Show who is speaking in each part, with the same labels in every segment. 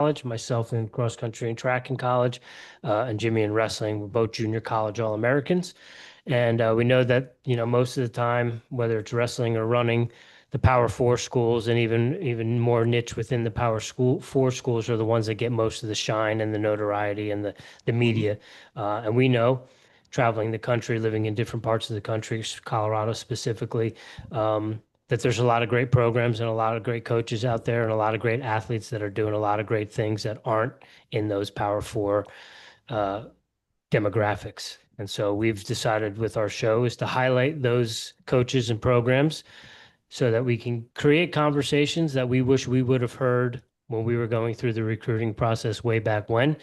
Speaker 1: college, myself in cross country and track in college, and Jimmy in wrestling. We're both junior college All-Americans. And we know that, most of the time, whether it's wrestling or running, the Power Four schools and even more niche within the Four schools are the ones that get most of the shine and the notoriety and the media. And we know, traveling the country, living in different parts of the country, Colorado specifically, that there's a lot of great programs and a lot of great coaches out there and a lot of great athletes that are doing a lot of great things that aren't in those Power Four demographics. And so we've decided with our show is to highlight those coaches and programs so that we can create conversations that we wish we would have heard when we were going through the recruiting process way back when,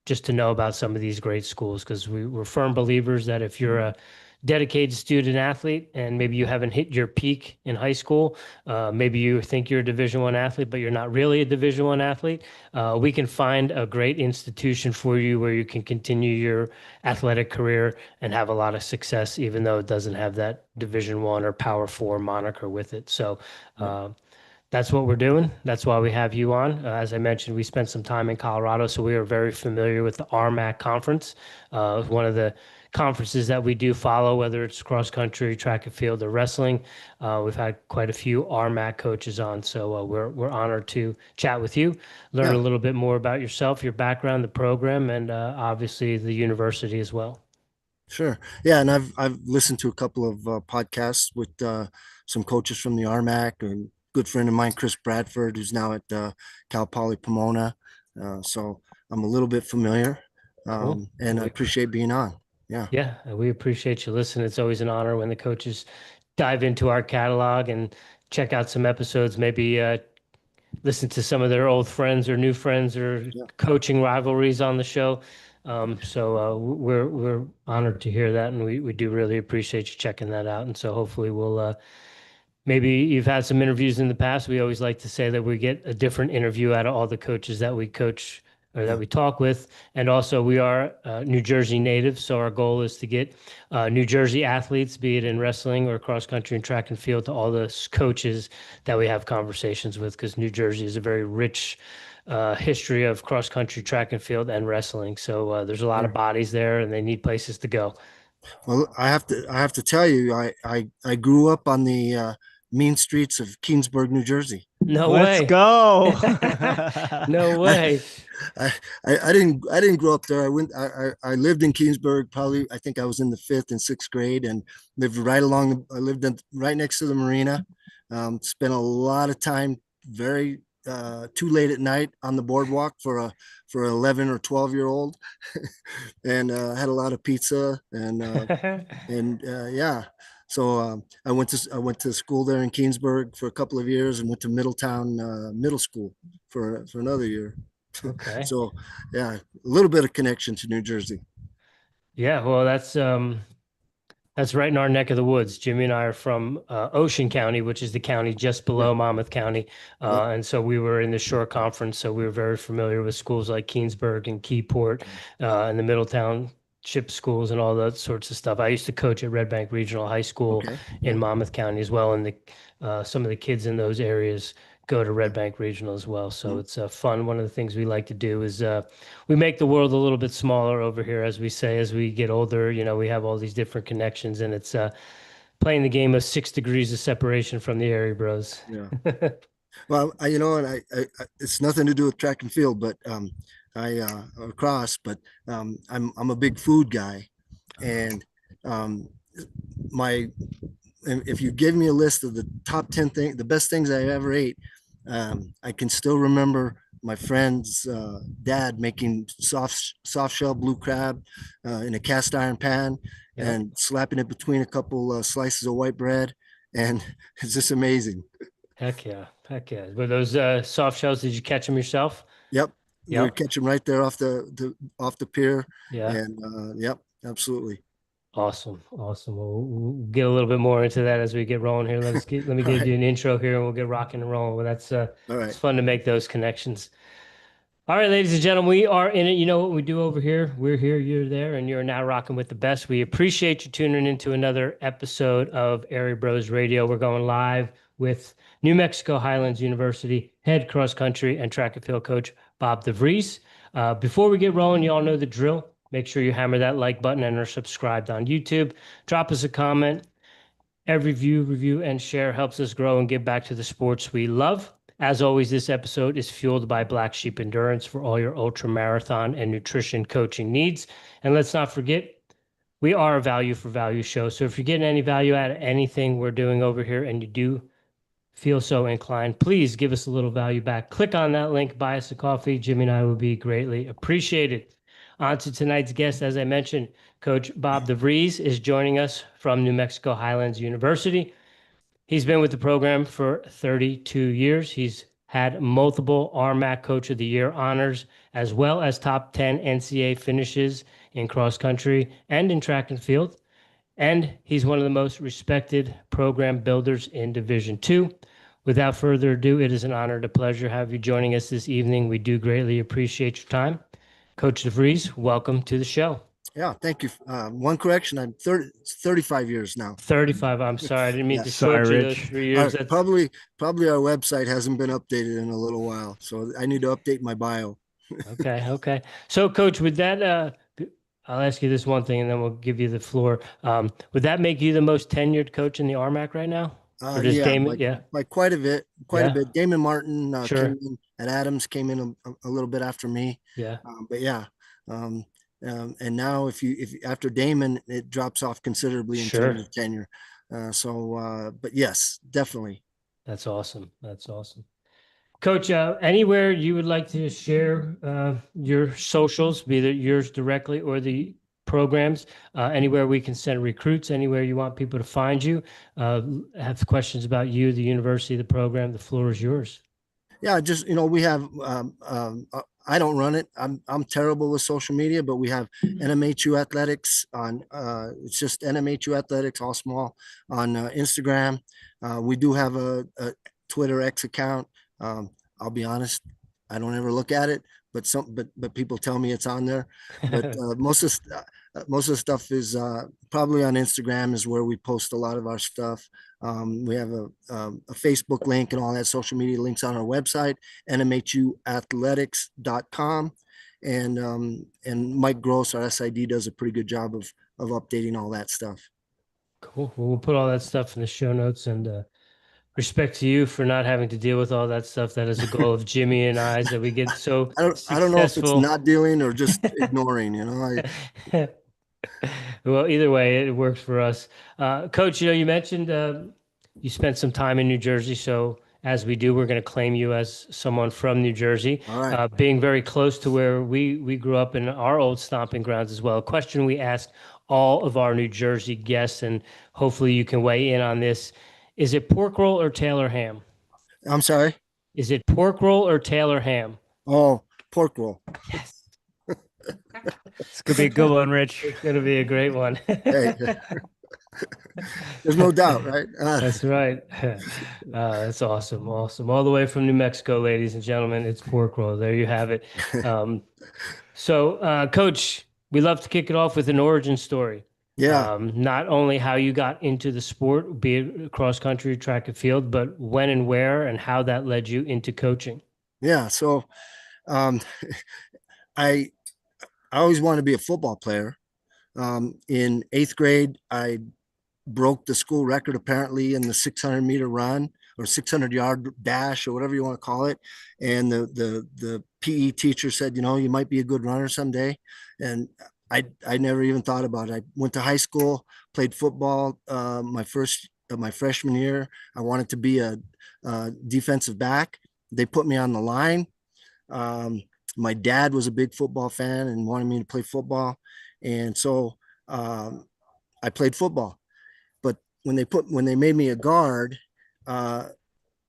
Speaker 1: just to know about some of these great schools, because we're firm believers that if you're a dedicated student athlete and maybe you haven't hit your peak in high school, maybe you think you're a Division I athlete, but you're not really a Division I athlete, we can find a great institution for you where you can continue your athletic career and have a lot of success, even though it doesn't have that Division I or Power Four moniker with it. So that's what we're doing. That's why we have you on. As I mentioned, we spent some time in Colorado, so we are very familiar with the RMAC conference. One of the conferences that we do follow, whether it's cross country, track and field, or wrestling. We've had quite a few RMAC coaches on, so we're honored to chat with you, learn a little bit more about yourself, your background, the program, and obviously the university as well.
Speaker 2: Sure. Yeah, and I've listened to a couple of podcasts with some coaches from the RMAC, and good friend of mine, Chris Bradford, who's now at Cal Poly Pomona. So I'm a little bit familiar,
Speaker 1: Cool.
Speaker 2: and I appreciate being on. Yeah.
Speaker 1: Yeah, we appreciate you listening. It's always an honor when the coaches dive into our catalog and check out some episodes, maybe listen to some of their old friends or new friends or coaching rivalries on the show. So we're honored to hear that, and we do really appreciate you checking that out. And so hopefully we'll maybe you've had some interviews in the past. We always like to say that we get a different interview out of all the coaches that we coach or that we talk with. And also we are New Jersey natives. So our goal is to get New Jersey athletes, be it in wrestling or cross country and track and field, to all the coaches that we have conversations with, because New Jersey is a very rich history of cross country, track and field, and wrestling. So there's a lot of bodies there and they need places to go.
Speaker 2: Well, I have to tell you, I grew up on the mean streets of Keensburg, New Jersey.
Speaker 1: No
Speaker 3: Let's
Speaker 1: way.
Speaker 3: go.
Speaker 1: No way.
Speaker 2: I didn't grow up there. I lived in Keensburg. Probably, I think I was in the 5th and 6th grade, and lived right right next to the marina. Spent a lot of time too late at night on the boardwalk for an 11 or 12-year-old, and had a lot of pizza and yeah. So I went to school there in Keensburg for a couple of years, and went to Middletown Middle School for another year.
Speaker 1: Okay.
Speaker 2: So yeah, a little bit of connection to New Jersey.
Speaker 1: Yeah, well, that's right in our neck of the woods. Jimmy and I are from Ocean County, which is the county just below Monmouth County. And so we were in the Shore Conference, so we were very familiar with schools like Keensburg and Keyport and the Middletown ship schools and all that sorts of stuff. I used to coach at Red Bank Regional High School in Monmouth County as well, and some of the kids in those areas go to Red Bank Regional as well. So it's fun. One of the things we like to do is we make the world a little bit smaller over here, as we say, as we get older. We have all these different connections, and it's playing the game of 6 degrees of separation from the Airey Bros.
Speaker 2: Yeah. Well, and I it's nothing to do with track and field, but across, but I'm a big food guy, and if you give me a list of the top 10 things, the best things I ever ate, I can still remember my friend's dad making soft shell blue crab in a cast iron pan and slapping it between a couple slices of white bread, and it's just amazing.
Speaker 1: Heck yeah. Were those soft shells, did you catch them yourself?
Speaker 2: Yep. You would catch them right there off the pier.
Speaker 1: Yeah.
Speaker 2: And yep, absolutely.
Speaker 1: Awesome. We'll get a little bit more into that as we get rolling here. Let me give you an intro here, and we'll get rocking and rolling. Well, that's
Speaker 2: all right.
Speaker 1: It's fun to make those connections. All right, ladies and gentlemen, we are in it. You know what we do over here? We're here, you're there, and you're now rocking with the best. We appreciate you tuning into another episode of Airey Bros Radio. We're going live with New Mexico Highlands University head cross country and track and field coach, Bob DeVries. Before we get rolling, you all know the drill. Make sure you hammer that like button and are subscribed on YouTube. Drop us a comment. Every view, review, and share helps us grow and give back to the sports we love. As always, this episode is fueled by Black Sheep Endurance for all your ultra marathon and nutrition coaching needs. And let's not forget, we are a value for value show. So if you're getting any value out of anything we're doing over here and you do feel so inclined, please give us a little value back. Click on that link, buy us a coffee. Jimmy and I would be greatly appreciated. On to tonight's guest. As I mentioned, Coach Bob DeVries is joining us from New Mexico Highlands University. He's been with the program for 32 years. He's had multiple RMAC Coach of the Year honors, as well as top 10 NCAA finishes in cross country and in track and field. And he's one of the most respected program builders in Division II. Without further ado, it is an honor and a pleasure to have you joining us this evening. We do greatly appreciate your time. Coach DeVries, welcome to the show.
Speaker 2: Yeah, thank you. One correction, I'm 35 years now.
Speaker 1: 35. I'm sorry, I didn't mean to
Speaker 3: Sorry,
Speaker 1: short you those
Speaker 3: Rich.
Speaker 1: 3 years. That's
Speaker 2: Probably our website hasn't been updated in a little while, so I need to update my bio.
Speaker 1: okay. So, Coach, with that, I'll ask you this one thing, and then we'll give you the floor. Would that make you the most tenured coach in the RMAC right now? Or just Damon?
Speaker 2: By quite a bit.
Speaker 1: Yeah.
Speaker 2: A bit. Damon Martin
Speaker 1: Sure.
Speaker 2: came in, and Adams came in a little bit after me.
Speaker 1: Yeah.
Speaker 2: But yeah. And now if after Damon, it drops off considerably in
Speaker 1: Sure.
Speaker 2: terms of tenure. But yes, definitely.
Speaker 1: That's awesome. Coach, anywhere you would like to share your socials, be it yours directly or the programs, anywhere we can send recruits, anywhere you want people to find you, have questions about you, the university, the program, the floor is yours.
Speaker 2: Yeah, just, we have, I don't run it. I'm terrible with social media, but we have NMHU Athletics on, it's just NMHU Athletics, all small, on Instagram. We do have a Twitter X account. I'll be honest, I don't ever look at it, but people tell me it's on there. But most of the stuff is probably on Instagram is where we post a lot of our stuff. We have a Facebook link and all that social media links on our website, nmhuathletics.com. And Mike Gross, our SID, does a pretty good job of updating all that stuff.
Speaker 1: Cool. Well, we'll put all that stuff in the show notes, and respect to you for not having to deal with all that stuff. That is a goal of Jimmy and I's, that we get so
Speaker 2: I don't know if it's not dealing or just ignoring,
Speaker 1: Well, either way, it works for us. Coach, you mentioned you spent some time in New Jersey. So as we do, we're going to claim you as someone from New Jersey.
Speaker 2: All right.
Speaker 1: Being very close to where we grew up in our old stomping grounds as well. A question we asked all of our New Jersey guests, and hopefully you can weigh in on this. Is it pork roll or Taylor ham?
Speaker 2: I'm sorry?
Speaker 1: Is it pork roll or Taylor ham?
Speaker 2: Oh, pork roll.
Speaker 1: Yes.
Speaker 3: It's going to be a good one, Rich.
Speaker 1: It's going to be a great one.
Speaker 2: Hey. There's no doubt, right?
Speaker 1: That's right. That's awesome. All the way from New Mexico, ladies and gentlemen, it's pork roll. There you have it. So, Coach, we love to kick it off with an origin story.
Speaker 2: Yeah.
Speaker 1: Not only how you got into the sport, be it cross country, track and field, but when and where and how that led you into coaching.
Speaker 2: Yeah. So I always wanted to be a football player. In 8th grade, I broke the school record apparently in the 600-meter run or 600-yard dash or whatever you want to call it. And the PE teacher said, you might be a good runner someday. And I never even thought about it. I went to high school, played football. My freshman year, I wanted to be a defensive back. They put me on the line. My dad was a big football fan and wanted me to play football. And so I played football. But when they made me a guard, and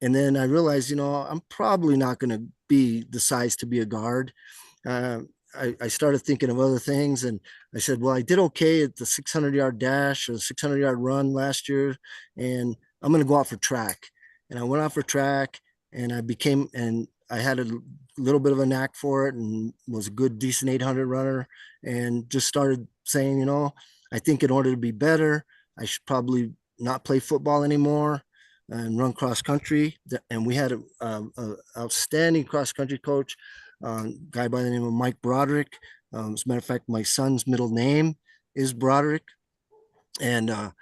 Speaker 2: then I realized, I'm probably not going to be the size to be a guard. I started thinking of other things, and I said, well, I did okay at the 600-yard dash or the 600-yard run last year, and I'm going to go out for track. And I went out for track, and I had a little bit of a knack for it and was a good, decent 800 runner, and just started saying, I think in order to be better, I should probably not play football anymore. and run cross country. And we had a outstanding cross country coach, guy by the name of Mike Broderick. As a matter of fact, my son's middle name is Broderick. And I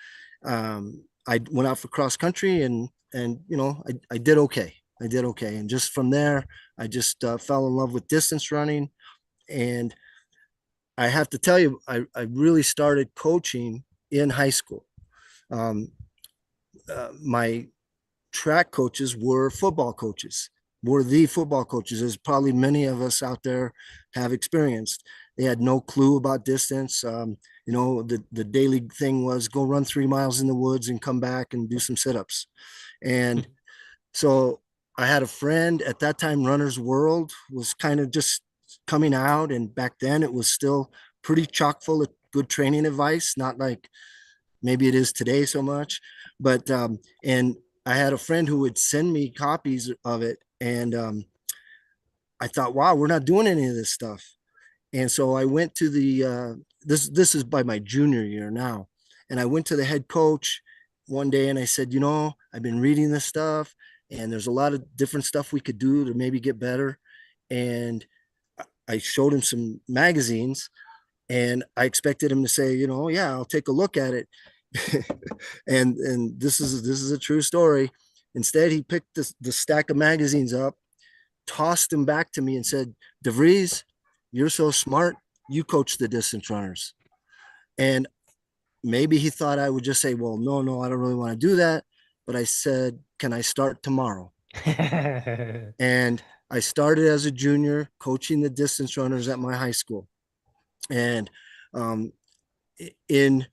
Speaker 2: went out for cross country, and I did okay. I did okay. And just from there, I just fell in love with distance running. And I have to tell you, I really started coaching in high school. My track coaches were football coaches, were the football coaches, as probably many of us out there have experienced. They had no clue about distance. The daily thing was go run 3 miles in the woods and come back and do some sit-ups. And so I had a friend at that time, Runner's World was kind of just coming out. And back then it was still pretty chock full of good training advice, not like maybe it is today so much. But, and I had a friend who would send me copies of it. And I thought, wow, we're not doing any of this stuff. And so I went to this is by my junior year now. And I went to the head coach one day and I said, I've been reading this stuff and there's a lot of different stuff we could do to maybe get better. And I showed him some magazines and I expected him to say, yeah, I'll take a look at it. and this is a true story. Instead, he picked the stack of magazines up, tossed them back to me and said, DeVries, you're so smart. You coach the distance runners. And maybe he thought I would just say, well, no, I don't really want to do that. But I said, can I start tomorrow? And I started as a junior coaching the distance runners at my high school. And in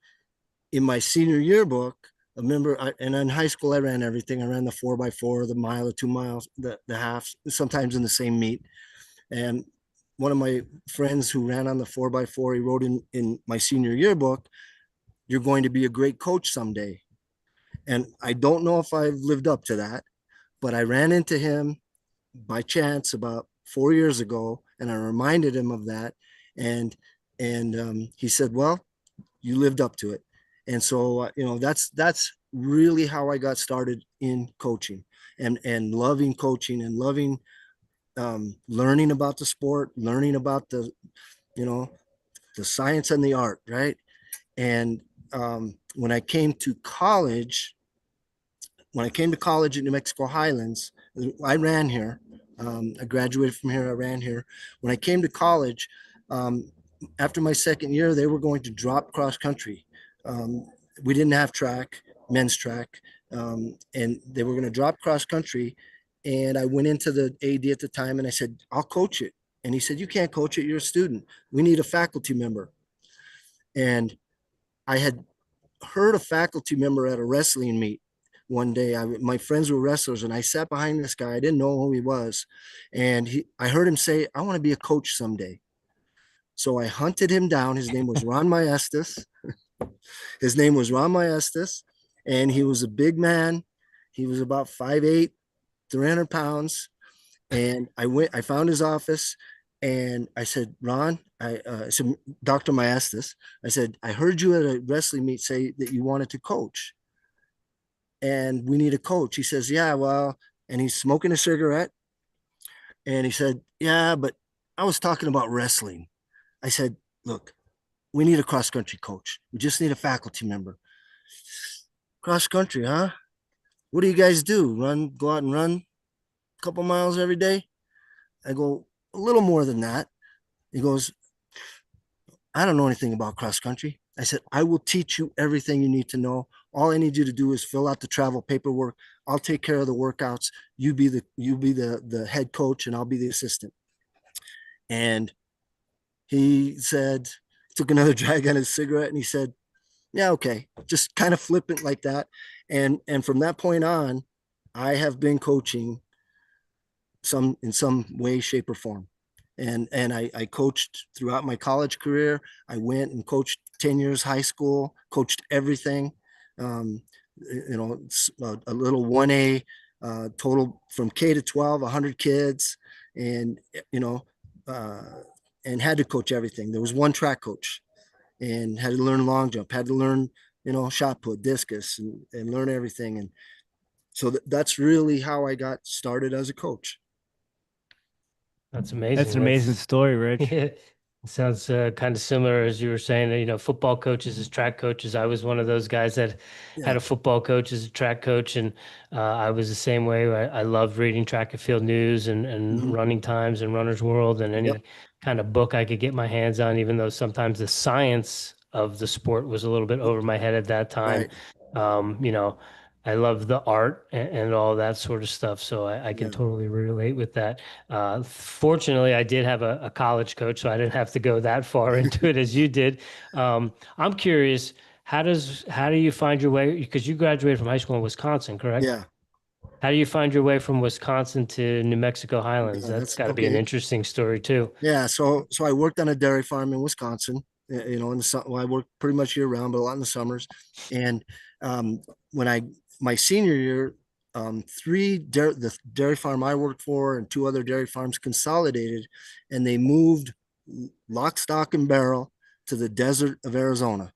Speaker 2: my senior yearbook, I remember, and in high school, I ran everything. I ran the 4x4, the mile, the 2 miles, the half, sometimes in the same meet. And one of my friends who ran on the 4x4, he wrote in my senior yearbook, you're going to be a great coach someday. And I don't know if I've lived up to that, but I ran into him by chance about 4 years ago, and I reminded him of that. And he said, well, you lived up to it. And so, that's really how I got started in coaching and loving coaching and loving learning about the sport, learning about the science and the art, right? And when I came to college at New Mexico Highlands, I ran here. I graduated from here. I ran here. When I came to college, after my second year, they were going to drop cross country. We didn't have track, men's track, and they were going to drop cross country. And I went into the AD at the time and I said, I'll coach it. And he said, you can't coach it. You're a student. We need a faculty member. And I had heard a faculty member at a wrestling meet one day. My friends were wrestlers and I sat behind this guy. I didn't know who he was. And I heard him say, I want to be a coach someday. So I hunted him down. His name was Ron Maestas. And he was a big man. He was about 5'8", 300 pounds. And I found his office and I said, Ron, I said, Dr. Maestas, I said, I heard you at a wrestling meet say that you wanted to coach and we need a coach. He says, yeah, well, and he's smoking a cigarette. And he said, yeah, but I was talking about wrestling. I said, look, we need a cross country coach. We just need a faculty member. Cross country, huh? What do you guys do? Go out and run a couple miles every day? I go, a little more than that. He goes, I don't know anything about cross country. I said, I will teach you everything you need to know. All I need you to do is fill out the travel paperwork. I'll take care of the workouts. You be the head coach and I'll be the assistant. And he said, took another drag on his cigarette and he said, yeah, okay. Just kind of flippant like that. And from that point on, I have been coaching in some way, shape, or form. And I coached throughout my college career. I went and coached 10 years high school, coached everything. A little 1A, total from K to 12, 100 kids, and and had to coach everything. There was one track coach and had to learn long jump, had to learn, shot put, discus, and learn everything. So that's really how I got started as a coach.
Speaker 1: That's amazing.
Speaker 3: That's an amazing story, Rich.
Speaker 1: It sounds kind of similar as you were saying, you know, football coaches as track coaches. I was one of those guys that had
Speaker 2: Yeah.
Speaker 1: a football coach as a track coach, and I was the same way. I loved reading track and field news and
Speaker 2: Mhm.
Speaker 1: running times and Runner's World and any
Speaker 2: Yep.
Speaker 1: kind of book I could get my hands on, even though sometimes the science of the sport was a little bit over my head at that time.
Speaker 2: Right.
Speaker 1: You know, I love the art and all that sort of stuff, so I can
Speaker 2: Yeah.
Speaker 1: totally relate with that. Fortunately, I did have a college coach, so I didn't have to go that far into it as you did. I'm curious, how do you find your way? Because you graduated from high school in Wisconsin, correct?
Speaker 2: Yeah.
Speaker 1: How do you find your way from Wisconsin to New Mexico Highlands?
Speaker 2: Yeah,
Speaker 1: That's
Speaker 2: that's
Speaker 1: got to be an
Speaker 2: okay.
Speaker 1: interesting story too.
Speaker 2: Yeah. So I worked on a dairy farm in Wisconsin, you know, in the well, I worked pretty much year round, but a lot in the summers. And um, when my senior year, the dairy farm I worked for and two other dairy farms consolidated, and they moved lock, stock, and barrel to the desert of Arizona,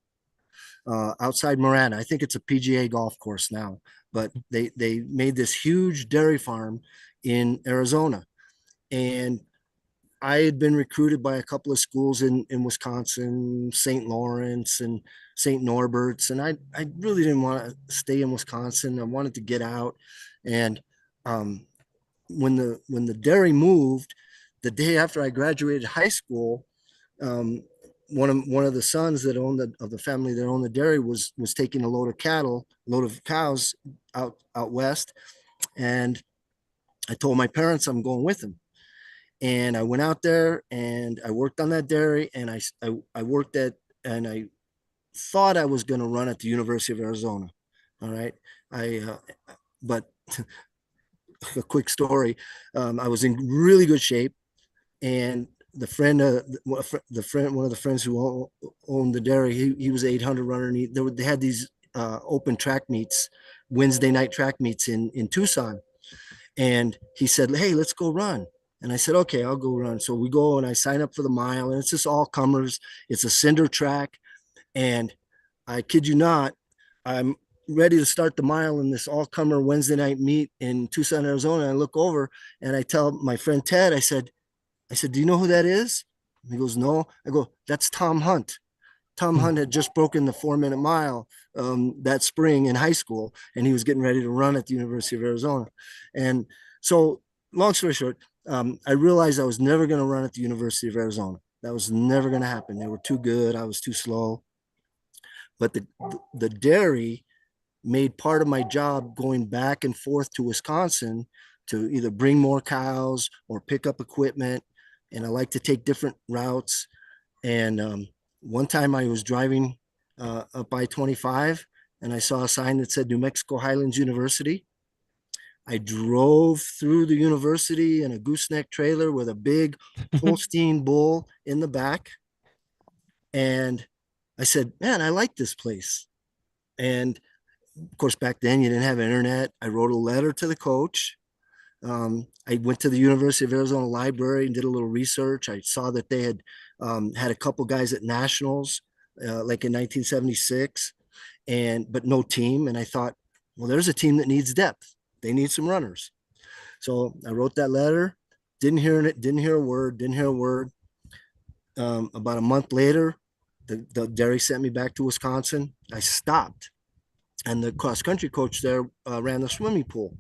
Speaker 2: outside Marana. I think it's a PGA golf course now, but they made this huge dairy farm in Arizona. And I had been recruited by a couple of schools in Wisconsin, St. Lawrence and St. Norbert's, and I really didn't want to stay in Wisconsin. I wanted to get out. And um, when the dairy moved, the day after I graduated high school, um, one of the sons that owned of the family that owned the dairy was taking a load of cows out west, and I told my parents I'm going with him. And I went out there and I worked on that dairy, and I worked at, and I thought I was going to run at the University of Arizona. All right. But a quick story. I was in really good shape, and the friend, one of the friends who owned the dairy, he was an 800 runner, and they had these open track meets, Wednesday night track meets in Tucson. And he said, "Hey, let's go run." And I said, "Okay, I'll go run." So we go and I sign up for the mile, and it's just all comers. It's a cinder track. And I kid you not, I'm ready to start the mile in this all comer Wednesday night meet in Tucson, Arizona. I look over and I tell my friend Ted, I said, "Do you know who that is?" And he goes, "No." I go, "That's Tom Hunt." Tom Hunt had just broken the 4 minute mile that spring in high school, and he was getting ready to run at the University of Arizona. And so, long story short, I realized I was never going to run at the University of Arizona. That was never going to happen. They were too good. I was too slow. But the dairy made part of my job going back and forth to Wisconsin to either bring more cows or pick up equipment. And I like to take different routes. And one time I was driving up I-25, and I saw a sign that said New Mexico Highlands University. I drove through the university in a gooseneck trailer with a big Holstein bull in the back. And I said, "Man, I like this place." And of course, back then you didn't have internet. I wrote a letter to the coach. I went to the University of Arizona Library and did a little research. I saw that they had a couple guys at nationals, like in 1976, but no team. And I thought, well, there's a team that needs depth. They need some runners. So I wrote that letter. Didn't hear it. Didn't hear a word. Didn't hear a word. About a month later, the dairy sent me back to Wisconsin. I stopped, and the cross country coach there ran the swimming pool.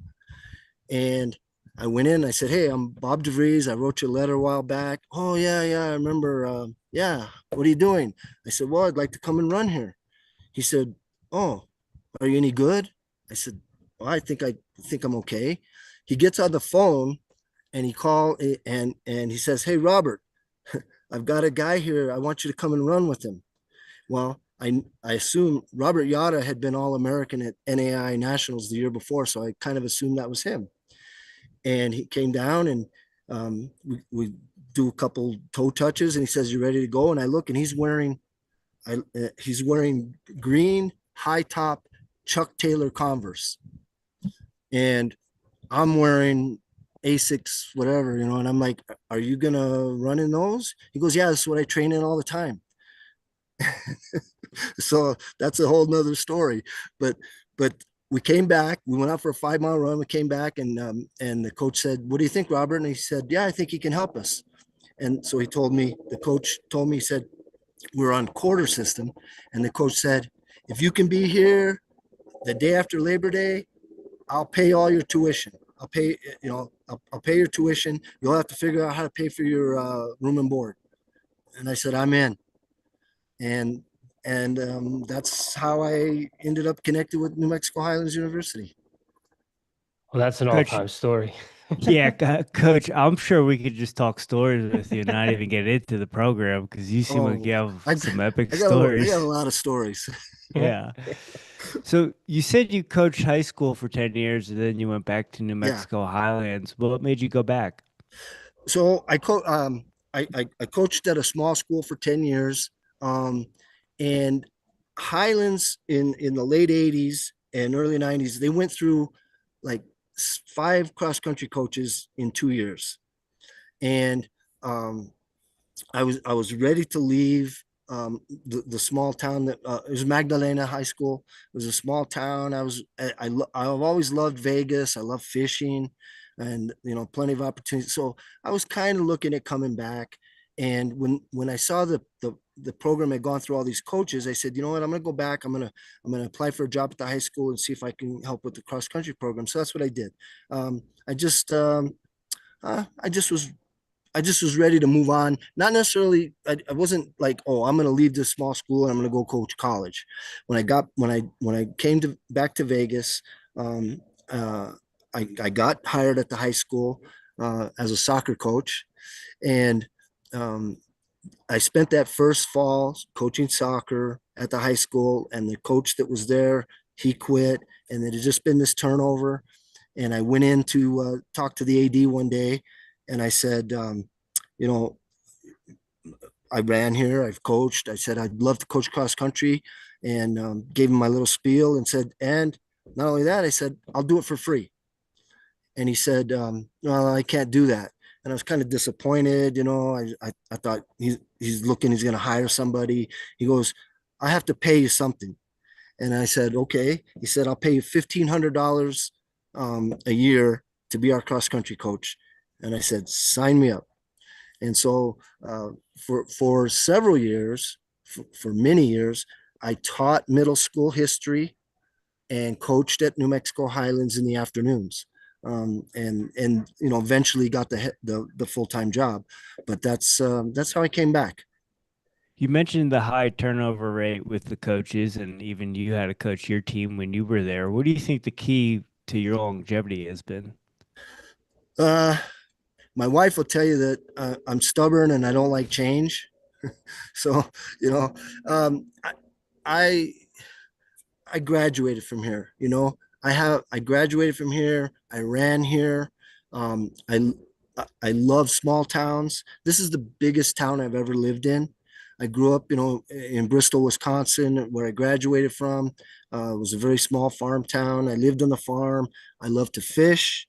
Speaker 2: And I went in, I said, "Hey, I'm Bob DeVries. I wrote you a letter a while back." "Oh, yeah, I remember. Yeah, what are you doing?" I said, "Well, I'd like to come and run here." He said, "Oh, are you any good?" I said, "Well, I think I'm okay." He gets on the phone and he says, "Hey, Robert, I've got a guy here. I want you to come and run with him." Well, I assume Robert Yada had been All-American at NAI Nationals the year before, so I kind of assumed that was him. And he came down, and we do a couple toe touches, and he says, "You ready to go?" And I look, and he's wearing green high top Chuck Taylor Converse, and I'm wearing Asics, whatever, and I'm like, "Are you gonna run in those?" He goes, "Yeah, that's what I train in all the time." So that's a whole nother story. But we came back. We went out for a 5-mile run. We came back, and the coach said, "What do you think, Robert?" And he said, "Yeah, I think he can help us." And so the coach told me, he said, "We're on quarter system," and the coach said, "If you can be here the day after Labor Day, I'll pay all your tuition. I'll pay your tuition. You'll have to figure out how to pay for your room and board." And I said, "I'm in." And that's how I ended up connected with New Mexico Highlands University.
Speaker 1: Well, that's an
Speaker 3: Coach-
Speaker 1: all-time story.
Speaker 3: Yeah, Coach, I'm sure we could just talk stories with you and not even get into the program because you seem like you have some epic
Speaker 2: I
Speaker 3: stories.
Speaker 2: got a lot of stories.
Speaker 3: Yeah. So you said you coached high school for 10 years and then you went back to New Mexico Highlands. What made you go back?
Speaker 2: So I coached at a small school for 10 years. And Highlands in the late 80s and early 90s, they went through like 5 cross-country coaches in 2 years. And I was ready to leave the small town that it was Magdalena High School. It was a small town. I've always loved Vegas. I love fishing, and plenty of opportunities. So I was kind of looking at coming back. And when I saw the program had gone through all these coaches, I said, you know what, I'm gonna go back. I'm gonna apply for a job at the high school and see if I can help with the cross country program. So that's what I did. I just was ready to move on. Not necessarily, I wasn't like, oh, I'm going to leave this small school and I'm going to go coach college. When I came back to Vegas, I got hired at the high school as a soccer coach, and I spent that first fall coaching soccer at the high school, and the coach that was there, he quit, and it had just been this turnover. And I went in to talk to the AD one day, and I said, I ran here, I've coached. I said, I'd love to coach cross country, and gave him my little spiel and said, and not only that, I said, I'll do it for free. And he said, well, I can't do that. And I was kind of disappointed. I thought he's going to hire somebody. He goes, I have to pay you something. And I said, okay. He said, I'll pay you $1,500 a year to be our cross country coach. And I said, sign me up. And so for several years, for many years, I taught middle school history and coached at New Mexico Highlands in the afternoons. And eventually got the full-time job. But that's how I came back.
Speaker 3: You mentioned the high turnover rate with the coaches, and even you had to coach your team when you were there. What do you think the key to your longevity has been?
Speaker 2: My wife will tell you that I'm stubborn and I don't like change. So, I graduated from here. I graduated from here. I ran here. I love small towns. This is the biggest town I've ever lived in. I grew up, in Bristol, Wisconsin, where I graduated from. It was a very small farm town. I lived on the farm. I love to fish.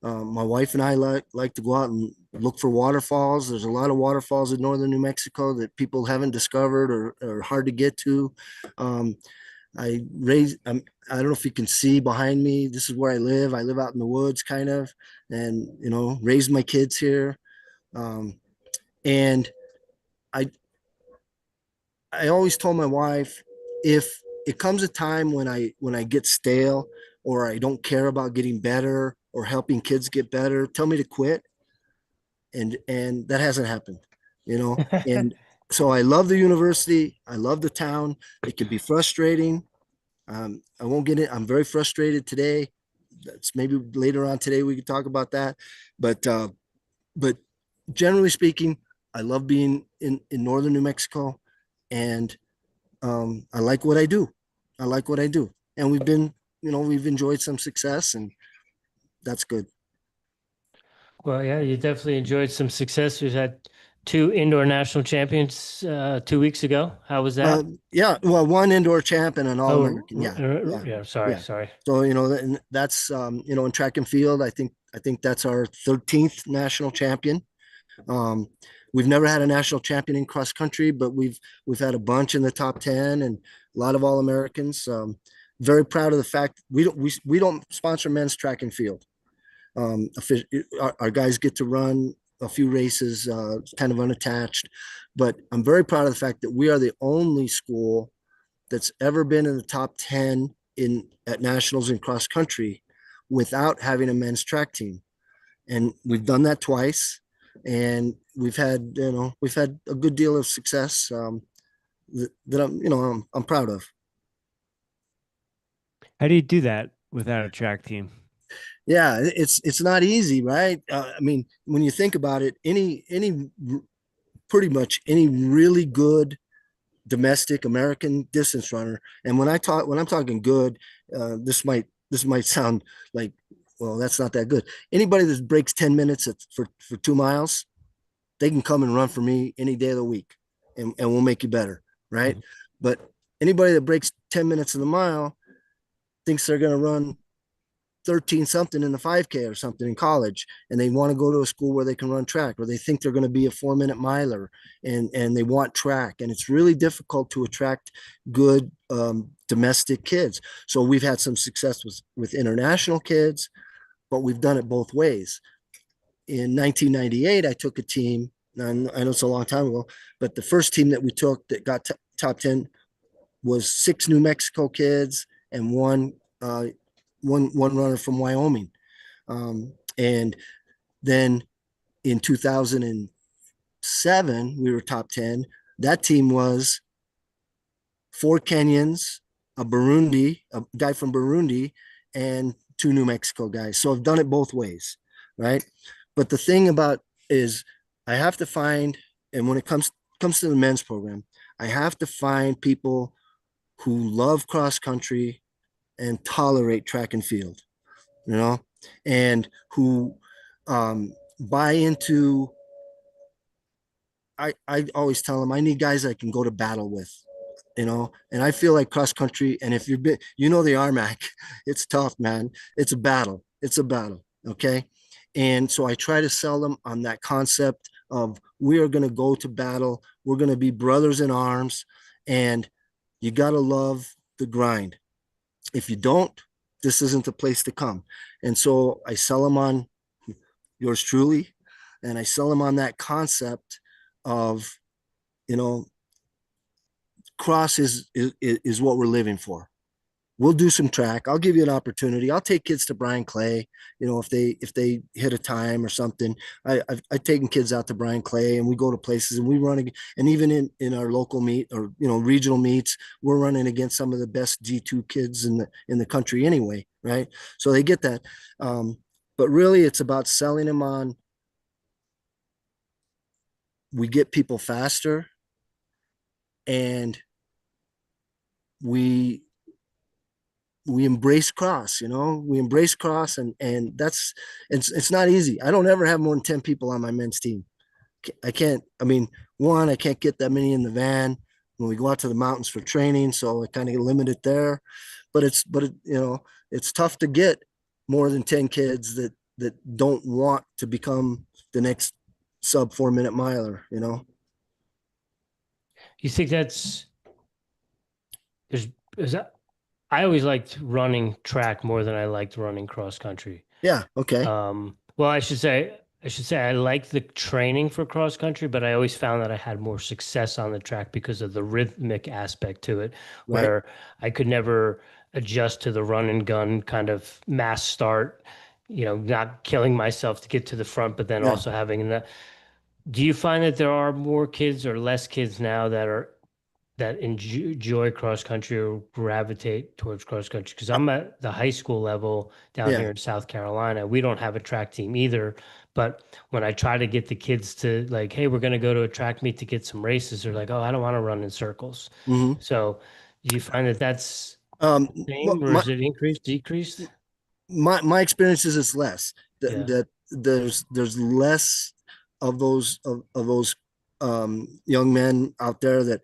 Speaker 2: My wife and I like to go out and look for waterfalls. There's a lot of waterfalls in northern New Mexico that people haven't discovered or are hard to get to. I don't know if you can see behind me, this is where I live. I live out in the woods kind of, and, raised my kids here. And I always told my wife, if it comes a time when I get stale or I don't care about getting better or helping kids get better, tell me to quit. And that hasn't happened, and so I love the university. I love the town. It can be frustrating. I won't get it. I'm very frustrated today. That's maybe later on today we could talk about that. But generally speaking, I love being in northern New Mexico, and I like what I do. And we've enjoyed some success, and that's good.
Speaker 1: Well, yeah, you definitely enjoyed some success. You had 2 indoor national champions 2 weeks ago. How was that?
Speaker 2: Yeah, well, 1 indoor champ and an All-American. Yeah.
Speaker 1: Sorry.
Speaker 2: So that's in track and field. I think that's our 13th national champion. We've never had a national champion in cross country, but we've had a bunch in the top 10 and a lot of All-Americans. very proud of the fact we don't sponsor men's track and field. Our guys get to run a few races, kind of unattached, but I'm very proud of the fact that we are the only school that's ever been in the top 10 at nationals in cross country without having a men's track team. And we've done that twice, and we've had a good deal of success that I'm proud of.
Speaker 3: How do you do that without a track team?
Speaker 2: Yeah, it's not easy, right? I mean, when you think about it, pretty much any really good domestic American distance runner, and when I'm talking good, this might sound like, well, that's not that good. Anybody that breaks 10 minutes for 2 miles, they can come and run for me any day of the week, and we'll make you better, right? Mm-hmm. But anybody that breaks 10 minutes in the mile thinks they're going to run 13 something in the 5K or something in college, and they want to go to a school where they can run track, or they think they're going to be a 4-minute miler, and they want track. And it's really difficult to attract good domestic kids. So we've had some success with international kids, but we've done it both ways. In 1998, I took a team. I know it's a long time ago, but the first team that we took that got top 10 was 6 New Mexico kids and one runner from Wyoming. And then in 2007, we were top 10. That team was 4 Kenyans, a guy from Burundi, and 2 New Mexico guys. So I've done it both ways, right? But the thing about is I have to find, and when it comes to the men's program, I have to find people who love cross country and tolerate track and field, and who buy into. I always tell them I need guys I can go to battle with, and I feel like cross country. And if you've been, the RMAC, it's tough, man. It's a battle. Okay. And so I try to sell them on that concept of we are going to go to battle. We're going to be brothers in arms, and you got to love the grind. If you don't, this isn't the place to come. And so I sell them on yours truly, and I sell them on that concept of, cross is what we're living for. We'll do some track. I'll give you an opportunity. I'll take kids to Brian Clay, if they hit a time or something. I've taken kids out to Brian Clay, and we go to places and we run, and even in our local meet or regional meets, we're running against some of the best G2 kids in the country anyway, right? So they get that. But really, it's about selling them on. We get people faster, and we embrace cross, we embrace cross, and it's not easy. I don't ever have more than 10 people on my men's team. I can't get that many in the van when we go out to the mountains for training. So I kind of get limited there, but it's tough to get more than 10 kids that don't want to become the next sub 4-minute miler,
Speaker 1: You think I always liked running track more than I liked running cross country.
Speaker 2: Yeah. Okay.
Speaker 1: Well, I should say I like the training for cross country, but I always found that I had more success on the track because of the rhythmic aspect to it,
Speaker 2: Right.
Speaker 1: where I could never adjust to the run and gun kind of mass start, not killing myself to get to the front, but then
Speaker 2: Yeah.
Speaker 1: also having that. Do you find that there are more kids or less kids now that enjoy cross country or gravitate towards cross country? Because I'm at the high school level down
Speaker 2: Yeah.
Speaker 1: here in South Carolina. We don't have a track team either. But when I try to get the kids to like, hey, we're going to go to a track meet to get some races, they're like, oh, I don't want to run in circles.
Speaker 2: Mm-hmm.
Speaker 1: So do you find that that's the same, or is it increased, decreased?
Speaker 2: My experience is it's less.
Speaker 1: Yeah.
Speaker 2: That there's less of those young men out there that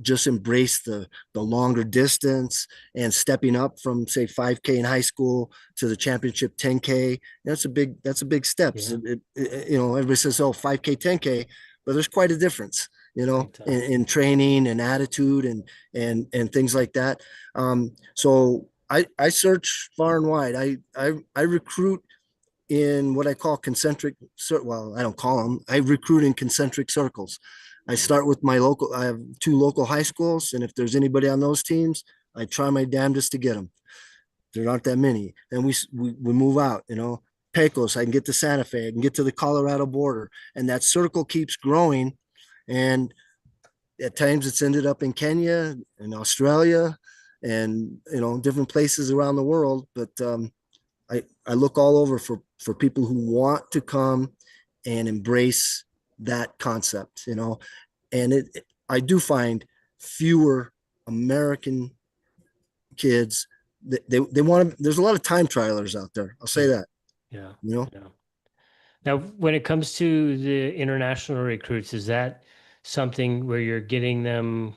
Speaker 2: just embrace the longer distance and stepping up from, say, 5K in high school to the championship 10K. That's a big step.
Speaker 1: Yeah.
Speaker 2: Everybody says, oh, 5K, 10K, but there's quite a difference.
Speaker 1: Big time.
Speaker 2: in training and attitude and things like that. So I search far and wide. I recruit in what I call concentric. Well, I don't call them. I recruit in concentric circles. I start with my local. I have 2 local high schools, and if there's anybody on those teams, I try my damnedest to get them. There aren't that many, and we move out. Pecos. I can get to Santa Fe. I can get to the Colorado border, and that circle keeps growing. And at times, it's ended up in Kenya and Australia, and different places around the world. But I look all over for people who want to come and embrace that concept, and I do find fewer American kids that they want to. There's a lot of time trialers out there. I'll say that.
Speaker 1: Yeah.
Speaker 2: Yeah.
Speaker 1: Now, when it comes to the international recruits, is that something where you're getting them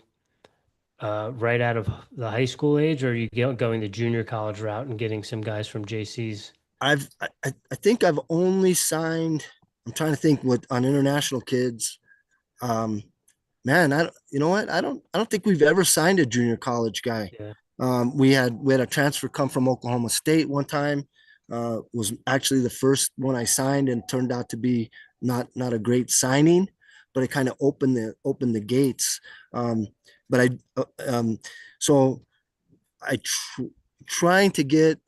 Speaker 1: right out of the high school age, or are you going the junior college route and getting some guys from JCs?
Speaker 2: I think I've only signed. I'm trying to think what on international kids. Man, you know what? I don't think we've ever signed a junior college guy.
Speaker 1: Yeah.
Speaker 2: We had a transfer come from Oklahoma State one time. Was actually the first one I signed and turned out to be not a great signing, but it kind of opened the gates. But so I trying to get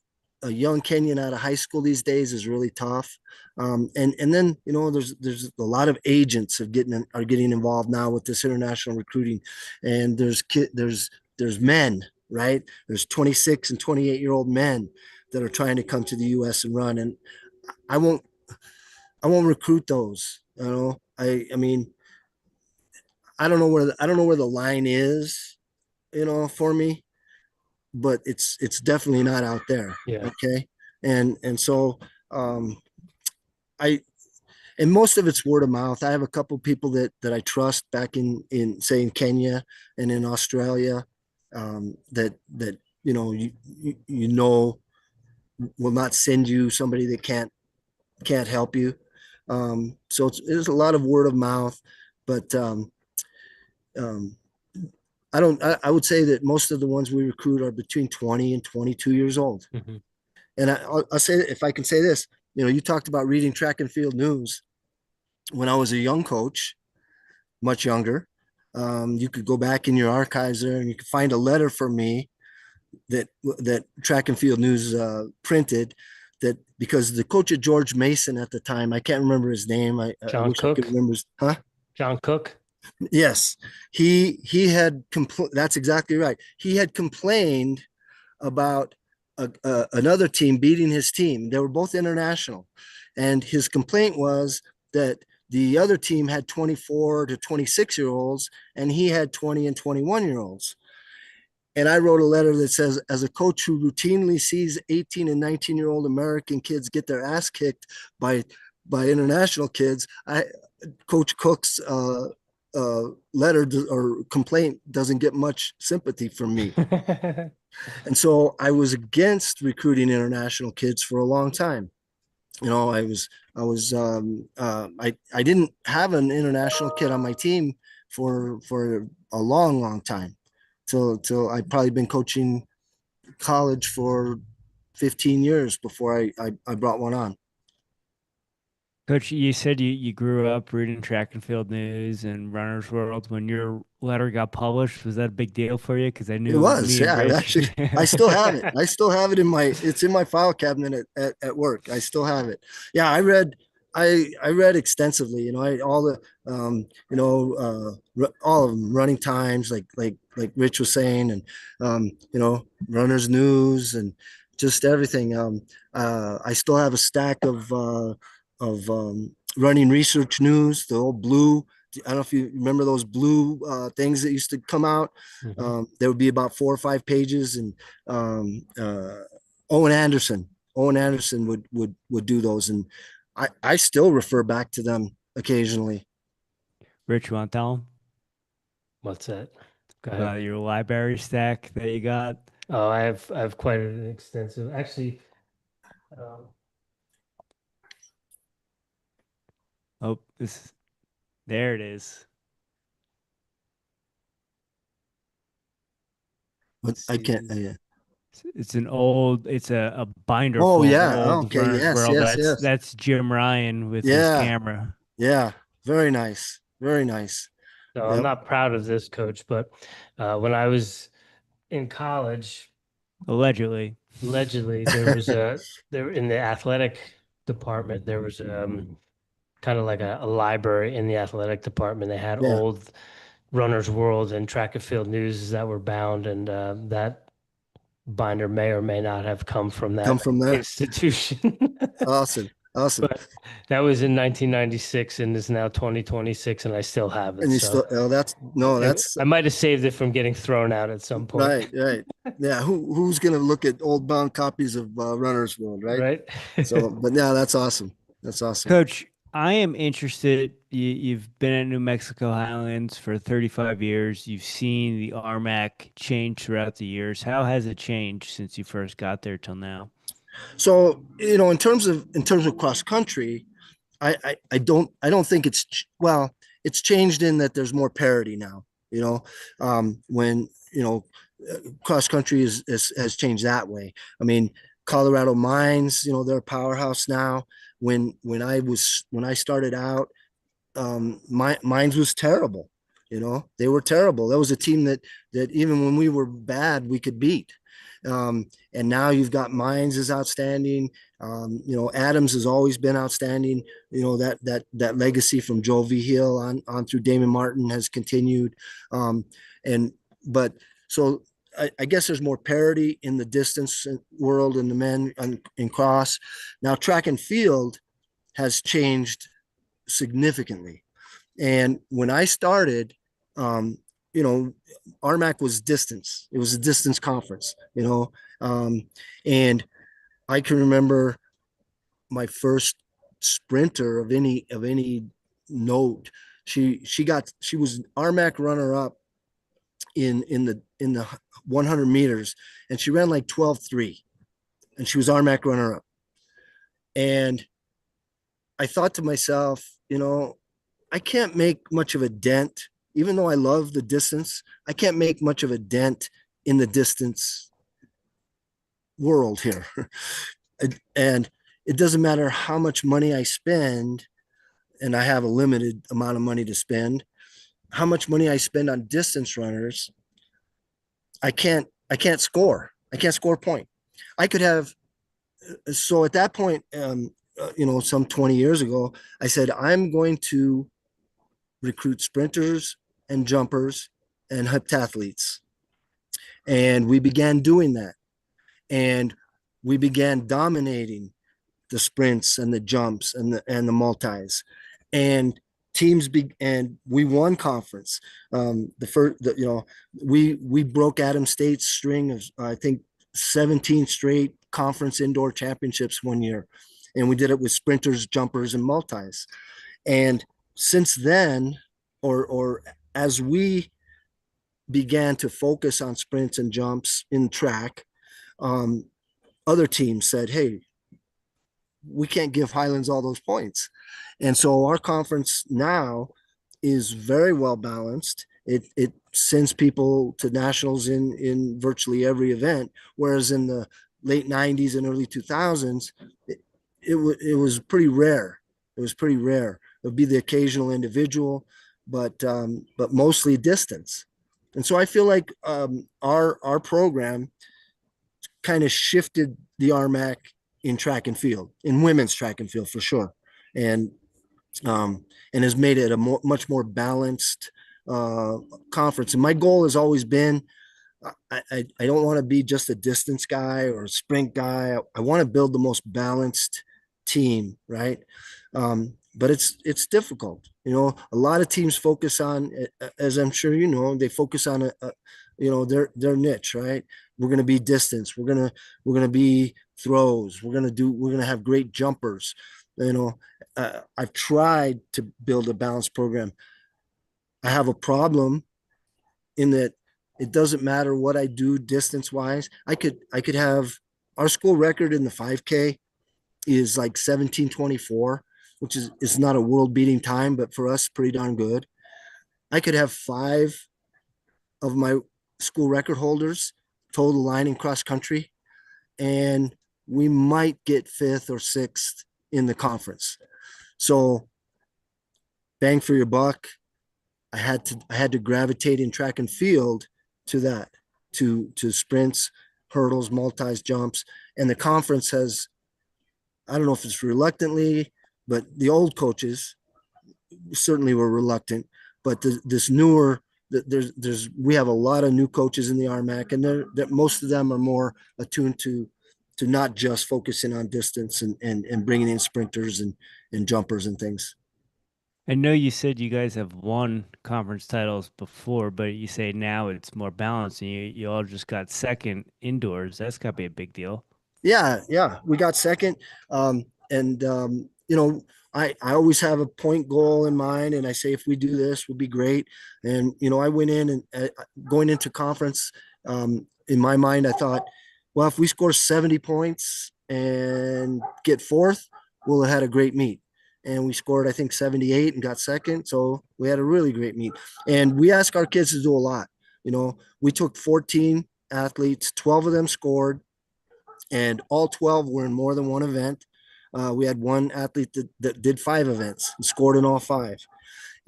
Speaker 2: a young Kenyan out of high school these days is really tough. And then there's a lot of agents are getting involved now with this international recruiting, and there's men, right? There's 26 and 28-year-old men that are trying to come to the U.S. and run, and I won't recruit those. I mean, I don't know where the line is, for me, but it's definitely not out there.
Speaker 1: Yeah.
Speaker 2: Okay. And so and most of it's word of mouth. I have a couple people that I trust back in say in Kenya and in Australia, that will not send you somebody that can't help you. So there's a lot of word of mouth, but I would say that most of the ones we recruit are between 20 and 22 years old.
Speaker 1: Mm-hmm.
Speaker 2: And I'll say, if I can say this, you talked about reading track and field news. When I was a young coach, much younger, you could go back in your archives there and you could find a letter from me that track and field news printed, that because the coach at George Mason at the time, I can't remember his name. I wish
Speaker 1: Cook?
Speaker 2: I could remember. Huh?
Speaker 1: John Cook.
Speaker 2: Yes, he had that's exactly right. He had complained about another team beating his team. They were both international, and his complaint was that the other team had 24 to 26-year-olds, and he had 20 and 21-year-olds. And I wrote a letter that says, as a coach who routinely sees 18 and 19-year-old American kids get their ass kicked by international kids, Coach Cook's letter or complaint doesn't get much sympathy from me. And so I was against recruiting international kids for a long time. I didn't have an international kid on my team for a long time, till I'd probably been coaching college for 15 years before I brought one on.
Speaker 3: Coach, you said you grew up reading track and field news and Runner's World. When your letter got published, was that a big deal for you? Because I knew
Speaker 2: it was.
Speaker 3: me and Rich...
Speaker 2: Actually, I still have it. I still have it it's in my file cabinet at work. I still have it. Yeah, I read extensively. All of them, running times, like Rich was saying, and Runner's News and just everything. I still have a stack of running research news, the old blue. I don't know if you remember those blue things that used to come out.
Speaker 1: Mm-hmm.
Speaker 2: There would be about 4 or 5 pages, and Owen Anderson would do those, and I still refer back to them occasionally.
Speaker 3: Rich, you want to tell them?
Speaker 1: What's that? Go ahead.
Speaker 3: Your library stack that you got.
Speaker 1: Oh, I have quite an extensive, actually.
Speaker 3: Oh, there it is.
Speaker 2: But I can't.
Speaker 3: It's a binder
Speaker 2: Oh
Speaker 3: full of
Speaker 2: yeah.
Speaker 3: old
Speaker 2: Okay.
Speaker 3: Runner's
Speaker 2: Yes.
Speaker 3: World.
Speaker 2: Yes. Yes.
Speaker 3: That's Jim Ryan with his
Speaker 2: Yeah.
Speaker 3: camera.
Speaker 2: Yeah. Very nice. Very nice.
Speaker 1: So I'm
Speaker 2: Yep.
Speaker 1: not proud of this, coach, but when I was in college,
Speaker 3: Allegedly.
Speaker 1: there was there in the athletic department, there was kind of like a library in the athletic department. They had
Speaker 2: Yeah.
Speaker 1: old Runner's World and Track and Field News that were bound, and that binder may or may not have come from
Speaker 2: Come
Speaker 1: that
Speaker 2: from there.
Speaker 1: institution.
Speaker 2: Awesome. Awesome.
Speaker 1: But that was in 1996 and is now 2026, and I still have it.
Speaker 2: And you
Speaker 1: So
Speaker 2: still, oh, that's
Speaker 1: I might have saved it from getting thrown out at some point.
Speaker 2: right. Right. Yeah. Who's going to look at old bound copies of Runner's World, right?
Speaker 1: Right.
Speaker 2: So, but yeah, that's awesome. That's awesome.
Speaker 3: Coach, I am interested. You've been at New Mexico Highlands for 35 years. You've seen the RMAC change throughout the years. How has it changed since you first got there till now?
Speaker 2: So, in terms of cross country, I don't think it's changed in that there's more parity now. When cross country has changed that way. I mean, Colorado Mines, they're a powerhouse now. When I started out, Mines was terrible. They were terrible. That was a team that even when we were bad, we could beat. And now you've got Mines is outstanding. Adams has always been outstanding. That legacy from Joe Vigil on through Damon Martin has continued. So I guess there's more parity in the distance world in the men in cross. Now track and field has changed significantly. And when I started, RMAC was distance. It was a distance conference, and I can remember my first sprinter of any note. She was RMAC runner up in the 100 meters, and she ran like 12:3, and she was RMAC runner up. And I thought to myself, I can't make much of a dent. Even though I love the distance, I can't make much of a dent in the distance world here. And it doesn't matter how much money I spend, and I have a limited amount of money to spend, how much money I spend on distance runners, I can't score. I can't score a point. I could have, so at that point, some 20 years ago, I said, I'm going to recruit sprinters and jumpers and heptathletes. And we began doing that. And we began dominating the sprints and the jumps and the multis. And and we won conference. We broke Adams State's string of, I think, 17 straight conference indoor championships one year. And we did it with sprinters, jumpers, and multis. And since then, or as we began to focus on sprints and jumps in track, other teams said, hey, we can't give Highlands all those points. And so our conference now is very well balanced. It sends people to nationals in virtually every event, whereas in the late 90s and early 2000s, it was pretty rare. It was pretty rare. It would be the occasional individual, but mostly distance. And so I feel like our program kind of shifted the RMAC in track and field, in women's track and field for sure, and has made it a much more balanced conference. And my goal has always been, I don't want to be just a distance guy or a sprint guy. I want to build the most balanced team, right? But it's difficult. A lot of teams focus on, as I'm sure they focus on their niche, right? We're going to be distance. We're going to be throws. We're going to have great jumpers. I've tried to build a balanced program. I have a problem in that it doesn't matter what I do distance wise. I could have our school record in the 5K is like 17:24, which is not a world beating time, but for us, pretty darn good. I could have 5 of my school record holders toe the line in cross country, and we might get 5th or 6th in the conference. So bang for your buck. I had to gravitate in track and field to that, to sprints, hurdles, multis, jumps. And the conference has, I don't know if it's reluctantly, but the old coaches certainly were reluctant. But this newer, we have a lot of new coaches in the RMAC, and most of them are more attuned to not just focusing on distance and bringing in sprinters and jumpers and things.
Speaker 3: I know you said you guys have won conference titles before, but you say now it's more balanced, and you all just got second indoors. That's got to be a big deal.
Speaker 2: Yeah, we got second. I always have a point goal in mind, and I say, if we do this, we'll be great. And, I went in and going into conference, in my mind, I thought, well, if we score 70 points and get 4th, we'll have had a great meet. And we scored, I think, 78 and got second. So we had a really great meet. And we asked our kids to do a lot. We took 14 athletes, 12 of them scored, and all 12 were in more than one event. We had one athlete that did 5 events and scored in all 5.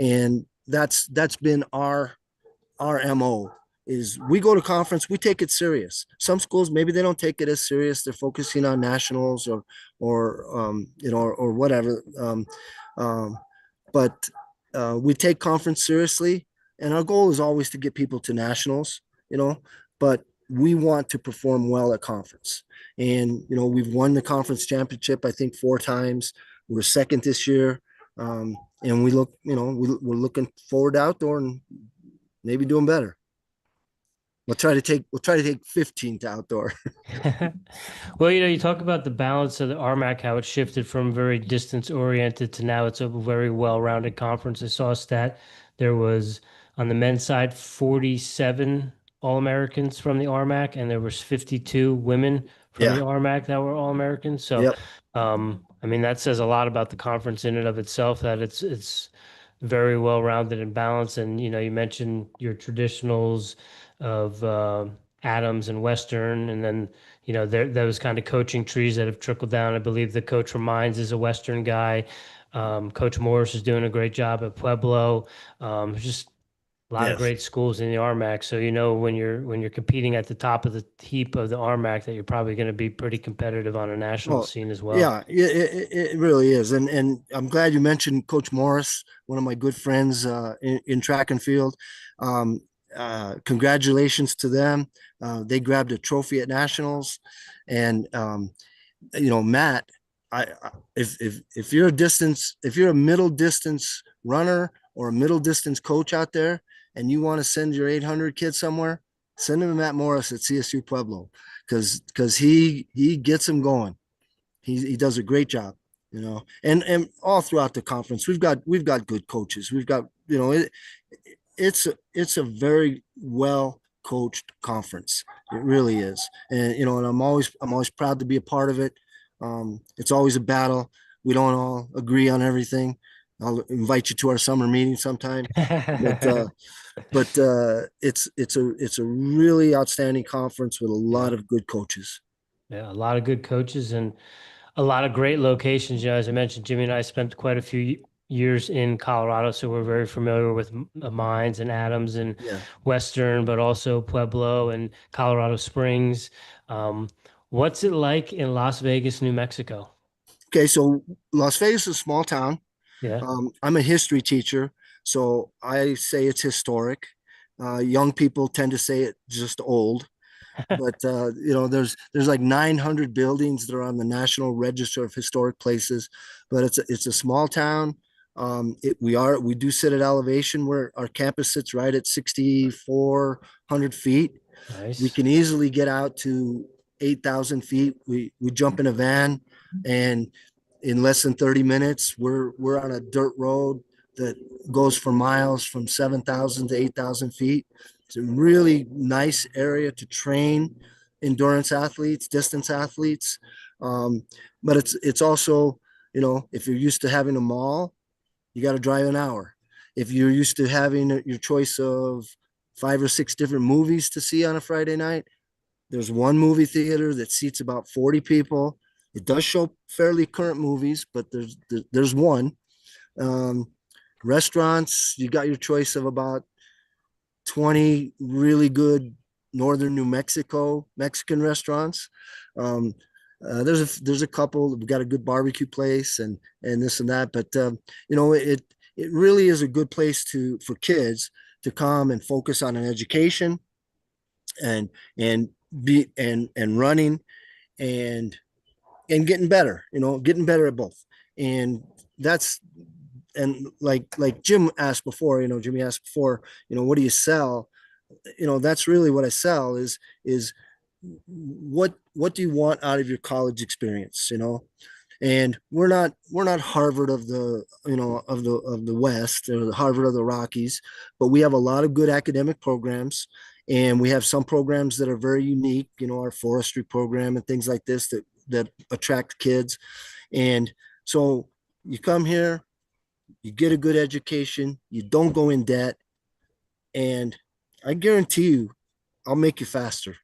Speaker 2: And that's been our MO. Is we go to conference, we take it serious. Some schools, maybe they don't take it as serious. They're focusing on nationals or whatever. But we take conference seriously, and our goal is always to get people to nationals, but we want to perform well at conference. And, we've won the conference championship, I think 4 times. We're second this year. And we look, we're looking forward to outdoor and maybe doing better. We'll try to take 15 to outdoor.
Speaker 1: Well, you talk about the balance of the RMAC, how it shifted from very distance oriented to now it's a very well-rounded conference. I saw a stat. There was, on the men's side, 47 All-Americans from the RMAC, and there was 52 women from the RMAC that were All-Americans. So,
Speaker 2: Yep.
Speaker 1: That says a lot about the conference in and of itself, that it's very well-rounded and balanced. And, you mentioned your traditionals of Adams and Western, and then those kind of coaching trees that have trickled down. I believe the coach from Mines is a Western guy. Coach Morris is doing a great job at Pueblo. Just a lot of great schools in the RMAC. So when you're competing at the top of the heap of the RMAC, that you're probably going to be pretty competitive on a national scene as well.
Speaker 2: Yeah, it really is. And I'm glad you mentioned Coach Morris, one of my good friends in track and field. Congratulations to them. They grabbed a trophy at nationals, and Matt, if you're a middle distance runner or a middle distance coach out there, and you want to send your 800 kids somewhere, send them to Matt Morris at CSU Pueblo, because he gets them going. He does a great job, and all throughout the conference, we've got good coaches. We've got, it's a very well coached conference. It really is. And, and I'm always proud to be a part of it. It's always a battle. We don't all agree on everything. I'll invite you to our summer meeting sometime, but it's a really outstanding conference with a lot of good coaches.
Speaker 1: Yeah, a lot of good coaches and a lot of great locations. As I mentioned, Jimmy and I spent quite a few years in Colorado, so we're very familiar with Mines and Adams and Western, but also Pueblo and Colorado Springs. What's it like in Las Vegas, New Mexico?
Speaker 2: Okay, so Las Vegas is a small town.
Speaker 1: Yeah.
Speaker 2: I'm a history teacher, so I say it's historic. Young people tend to say it's just old. But there's like 900 buildings that are on the National Register of Historic Places. But it's a small town. We do sit at elevation where our campus sits right at 6,400 feet.
Speaker 1: Nice.
Speaker 2: We can easily get out to 8,000 feet. We jump in a van, and in less than 30 minutes, we're on a dirt road that goes for miles from 7,000 to 8,000 feet. It's a really nice area to train endurance athletes, distance athletes. But it's also, if you're used to having a mall, you got to drive an hour. If you're used to having your choice of 5 or 6 different movies to see on a Friday night, There's one movie theater that seats about 40 people. It does show fairly current movies, but there's one. Um, Restaurants, you got your choice of about 20 really good northern New Mexican restaurants. Um, there's a couple. We got a good barbecue place and this and that, but it really is a good place for kids to come and focus on an education and and and running and getting better. Getting better at both. And that's and like Jimmy asked before, what do you sell? That's really what I sell is what do you want out of your college experience? And we're not Harvard of the West, or the Harvard of the Rockies, but we have a lot of good academic programs, and we have some programs that are very unique, our forestry program and things like this that attract kids. And so you come here, you get a good education, you don't go in debt, and I guarantee you, I'll make you faster.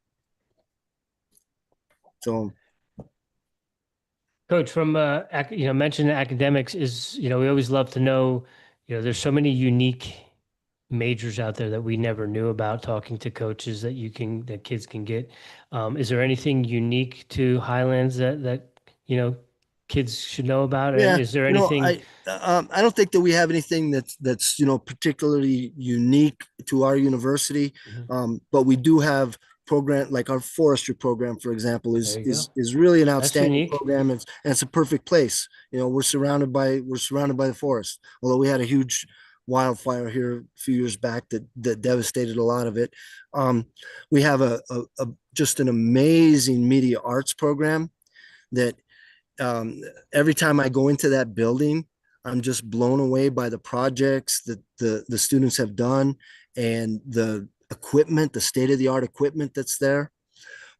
Speaker 2: So,
Speaker 1: Coach, from mentioned academics is, we always love to know, there's so many unique majors out there that we never knew about, talking to coaches that kids can get. Is there anything unique to Highlands that kids should know about?
Speaker 2: yeah,
Speaker 1: Is there anything?
Speaker 2: I don't think that we have anything that's particularly unique to our university, but we do have program like our forestry program, for example, is really an outstanding program, and it's a perfect place. We're surrounded by the forest. Although we had a huge wildfire here a few years back that devastated a lot of it. We have a just an amazing media arts program that every time I go into that building, I'm just blown away by the projects that the students have done and the equipment, the state-of-the-art equipment that's there.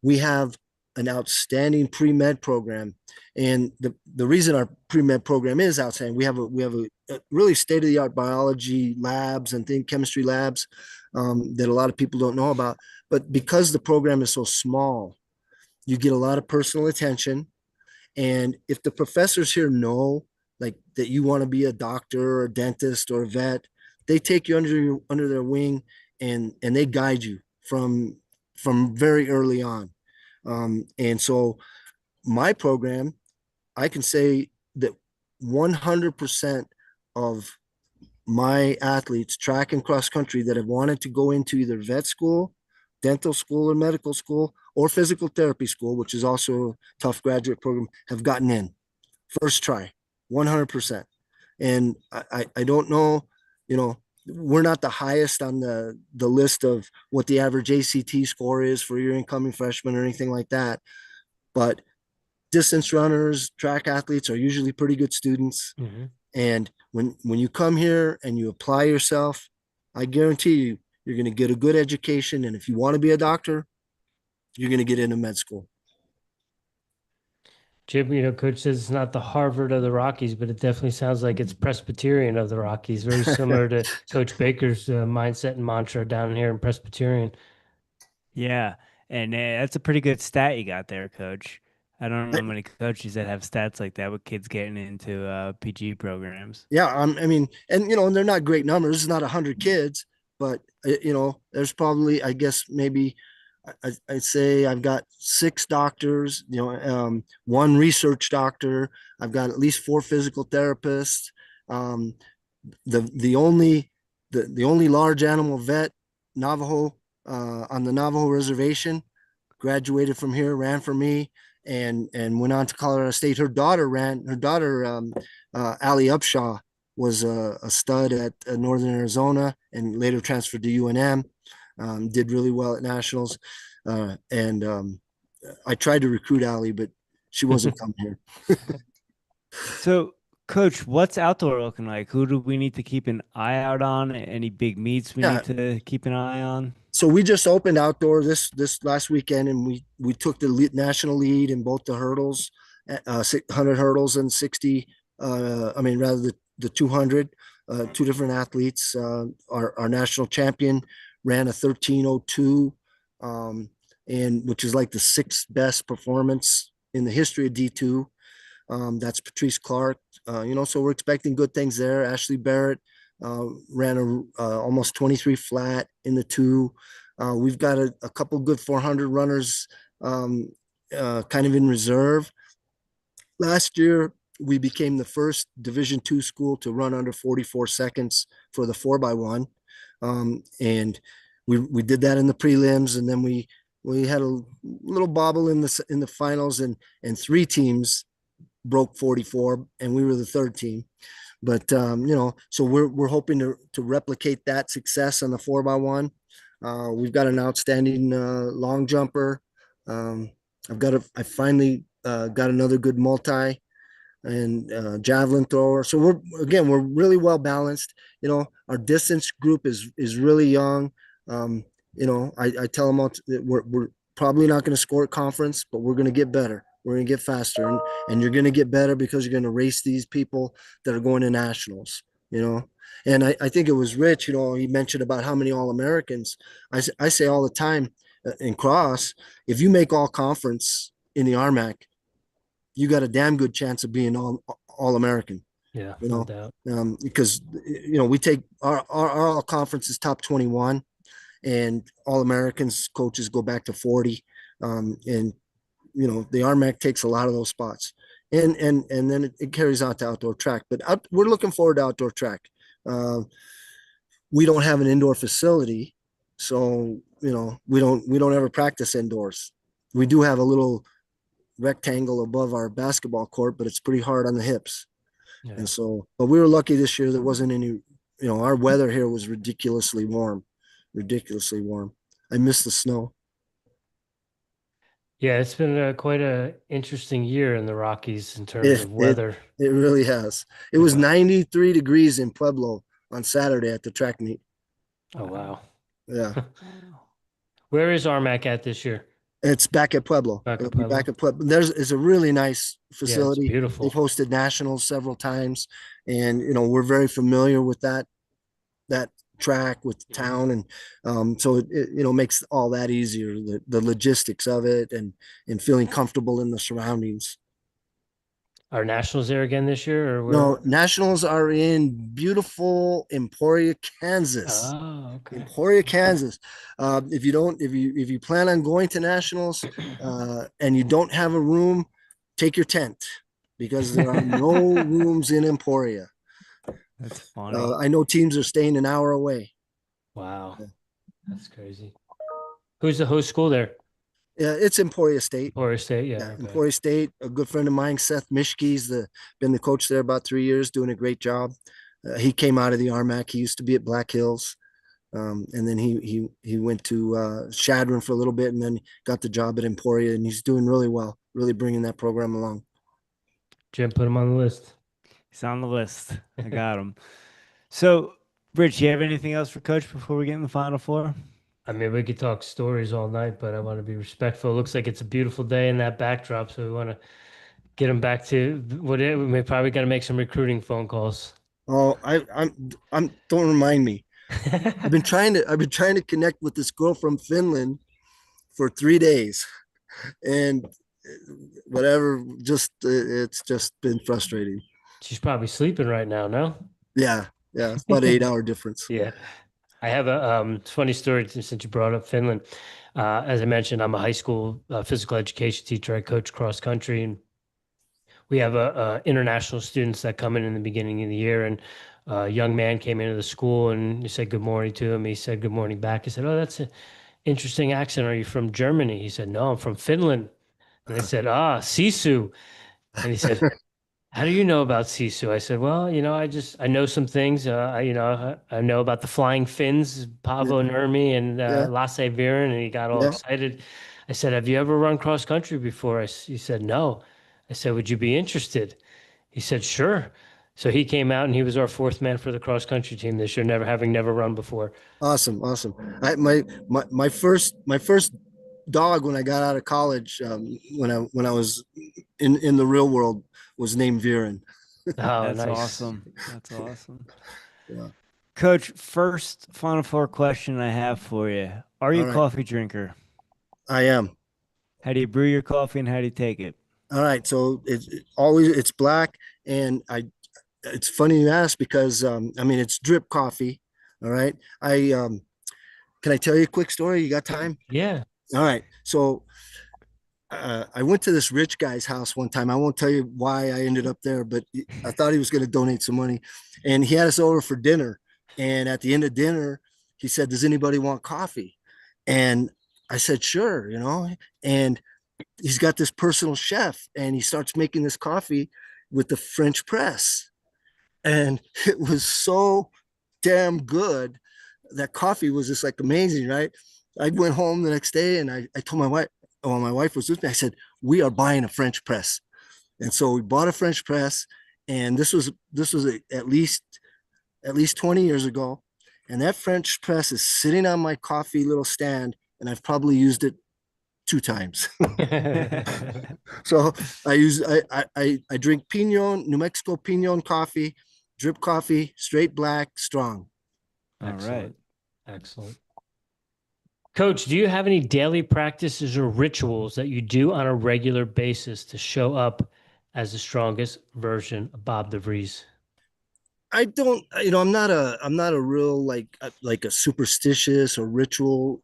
Speaker 2: We have an outstanding pre-med program, and the reason our pre-med program is outstanding, we have a really state-of-the-art biology labs and chemistry labs that a lot of people don't know about. But because the program is so small, you get a lot of personal attention. And if the professors here know like that you want to be a doctor or a dentist or a vet, they take you under their wing and they guide you from very early on. And so my program, I can say that 100% of my athletes, track and cross country, that have wanted to go into either vet school, dental school, or medical school, or physical therapy school, which is also a tough graduate program, have gotten in first try, 100%. And I don't know, we're not the highest on the list of what the average ACT score is for your incoming freshman or anything like that. But distance runners, track athletes are usually pretty good students. Mm-hmm. And when you come here and you apply yourself, I guarantee you, you're going to get a good education. And if you want to be a doctor, you're going to get into med school.
Speaker 1: Jim, Coach says it's not the Harvard of the Rockies, but it definitely sounds like it's Presbyterian of the Rockies, very similar to Coach Baker's mindset and mantra down here in Presbyterian.
Speaker 3: Yeah, and that's a pretty good stat you got there, Coach. I don't know many coaches that have stats like that with kids getting into PG programs.
Speaker 2: Yeah, I mean, and they're not great numbers. It's not 100 kids, but there's probably, I guess, maybe I'd say I've got 6 doctors, one research doctor. I've got at least 4 physical therapists. The only large animal vet, Navajo, on the Navajo reservation, graduated from here, ran for me, and went on to Colorado State. Her daughter, Allie Upshaw, was a stud at Northern Arizona and later transferred to UNM. Did really well at nationals. And I tried to recruit Allie, but she wasn't coming here.
Speaker 3: So, Coach, what's outdoor looking like? Who do we need to keep an eye out on? Any big meets we need to keep an eye on?
Speaker 2: So we just opened outdoor this last weekend, and we took the national lead in both the hurdles, 100 hurdles and 60. The 200. 2 different athletes. Our national champion ran a 13:02. and which is like the sixth best performance in the history of D2. That's Patrice Clark. So we're expecting good things there. Ashley Barrett ran almost 23 flat in the 2. We've got a couple good 400 runners kind of in reserve. Last year, we became the first Division II school to run under 44 seconds for the 4x1. And we did that in the prelims, and then we had a little bobble in the finals, and 3 teams broke 44, and we were the 3rd team. But so we're hoping to replicate that success on the 4x1. We've got an outstanding long jumper. I finally got another good multi and javelin thrower. So we're really well balanced. Our distance group is really young. I tell them all that we're probably not going to score at conference, but we're going to get better. We're going to get faster, and you're going to get better because you're going to race these people that are going to nationals, And I think it was Rich, he mentioned about how many All-Americans. I say all the time in cross, if you make all conference in the RMAC, you got a damn good chance of being All-American.
Speaker 1: Yeah, no doubt.
Speaker 2: Because, we take our all conference is top 21, and All-Americans coaches go back to 40. And the RMAC takes a lot of those spots, and then it carries on to outdoor track. But we're looking forward to outdoor track. We don't have an indoor facility, so we don't ever practice indoors. We do have a little rectangle above our basketball court, but it's pretty hard on the hips. Yeah. And so, but we were lucky this year. There wasn't any. Our weather here was ridiculously warm. I miss the snow.
Speaker 1: Yeah, it's been quite an interesting year in the Rockies in terms of weather.
Speaker 2: It really has. It was 93 degrees in Pueblo on Saturday at the track meet.
Speaker 1: Oh, wow.
Speaker 2: Yeah.
Speaker 1: Where is RMAC at this year?
Speaker 2: It's back at Pueblo. Back at Pueblo. It's a really nice facility.
Speaker 1: Yeah, it's beautiful.
Speaker 2: They've hosted nationals several times, and we're very familiar with that track, with the town, and so it makes all that easier, the logistics of it, and feeling comfortable in the surroundings.
Speaker 1: Are nationals there again this year, or where?
Speaker 2: No, nationals are in beautiful Emporia, Kansas.
Speaker 1: Oh, okay.
Speaker 2: Emporia, Kansas. If you plan on going to nationals and you don't have a room, take your tent, because there are no rooms in Emporia.
Speaker 3: That's funny.
Speaker 2: I know teams are staying an hour away.
Speaker 1: Wow. That's crazy. Who's the host school there?
Speaker 2: Yeah, it's Emporia State.
Speaker 1: Emporia State, yeah. Okay.
Speaker 2: Emporia State. A good friend of mine, Seth Mischke's been the coach there about 3 years, doing a great job. He came out of the RMAC. He used to be at Black Hills, and then he went to Shadron for a little bit, and then got the job at Emporia, and he's doing really well, really bringing that program along.
Speaker 1: Jim, put him on the list.
Speaker 3: He's on the list. I got him. So, Rich, you have anything else for Coach before we get in the Final Four?
Speaker 1: I mean, we could talk stories all night, but I want to be respectful. It looks like it's a beautiful day in that backdrop, so we want to get him back to we probably got to make some recruiting phone calls.
Speaker 2: Oh, I'm don't remind me. I've been trying to connect with this girl from Finland for 3 days, and whatever, it's just been frustrating.
Speaker 1: She's probably sleeping right now, no?
Speaker 2: Yeah, it's about 8-hour difference.
Speaker 1: Yeah. I have a funny story since you brought up Finland. As I mentioned, I'm a high school physical education teacher. I coach cross country, and we have international students that come in the beginning of the year. And a young man came into the school, and you said good morning to him. He said good morning back. I said, "Oh, that's an interesting accent. Are you from Germany?" He said, "No, I'm from Finland." And I said, Sisu. And he said, "How do you know about Sisu?" I said, "Well, I know some things. I know about the Flying Finns, Paavo Nurmi and Lasse Viren," and he got all excited. I said, "Have you ever run cross country before?" He said, "No." I said, "Would you be interested?" He said, "Sure." So he came out, and he was our 4th man for the cross country team this year, never run before.
Speaker 2: Awesome. My first dog when I got out of college, when I was in the real world, was named Viren.
Speaker 3: Oh,
Speaker 1: That's
Speaker 3: nice.
Speaker 1: awesome.
Speaker 3: That's awesome.
Speaker 2: Yeah.
Speaker 3: Coach, first Final Four question I have for you. Are you a coffee drinker?
Speaker 2: I am.
Speaker 3: How do you brew your coffee and how do you take it?
Speaker 2: All right. So it's black, and it's funny you ask because I mean it's drip coffee. All right. Can I tell you a quick story? You got time?
Speaker 1: Yeah.
Speaker 2: All right. So I went to this rich guy's house one time. I won't tell you why I ended up there, but I thought he was going to donate some money, and he had us over for dinner. And at the end of dinner, he said, "Does anybody want coffee?" And I said, "Sure," And he's got this personal chef, and he starts making this coffee with the French press, and it was so damn good. That coffee was just like amazing, right? I went home the next day, and I told my wife, well, my wife was with me. I said, "We are buying a French press." And so we bought a French press, and this was at least 20 years ago. And that French press is sitting on my coffee little stand, and I've probably used it 2 times. So I drink Pinon, New Mexico Pinon coffee, drip coffee, straight black, strong.
Speaker 3: All right.
Speaker 1: Excellent. Excellent. Coach, do you have any daily practices or rituals that you do on a regular basis to show up as the strongest version of Bob DeVries?
Speaker 2: I don't, I'm not a real like a superstitious or ritual.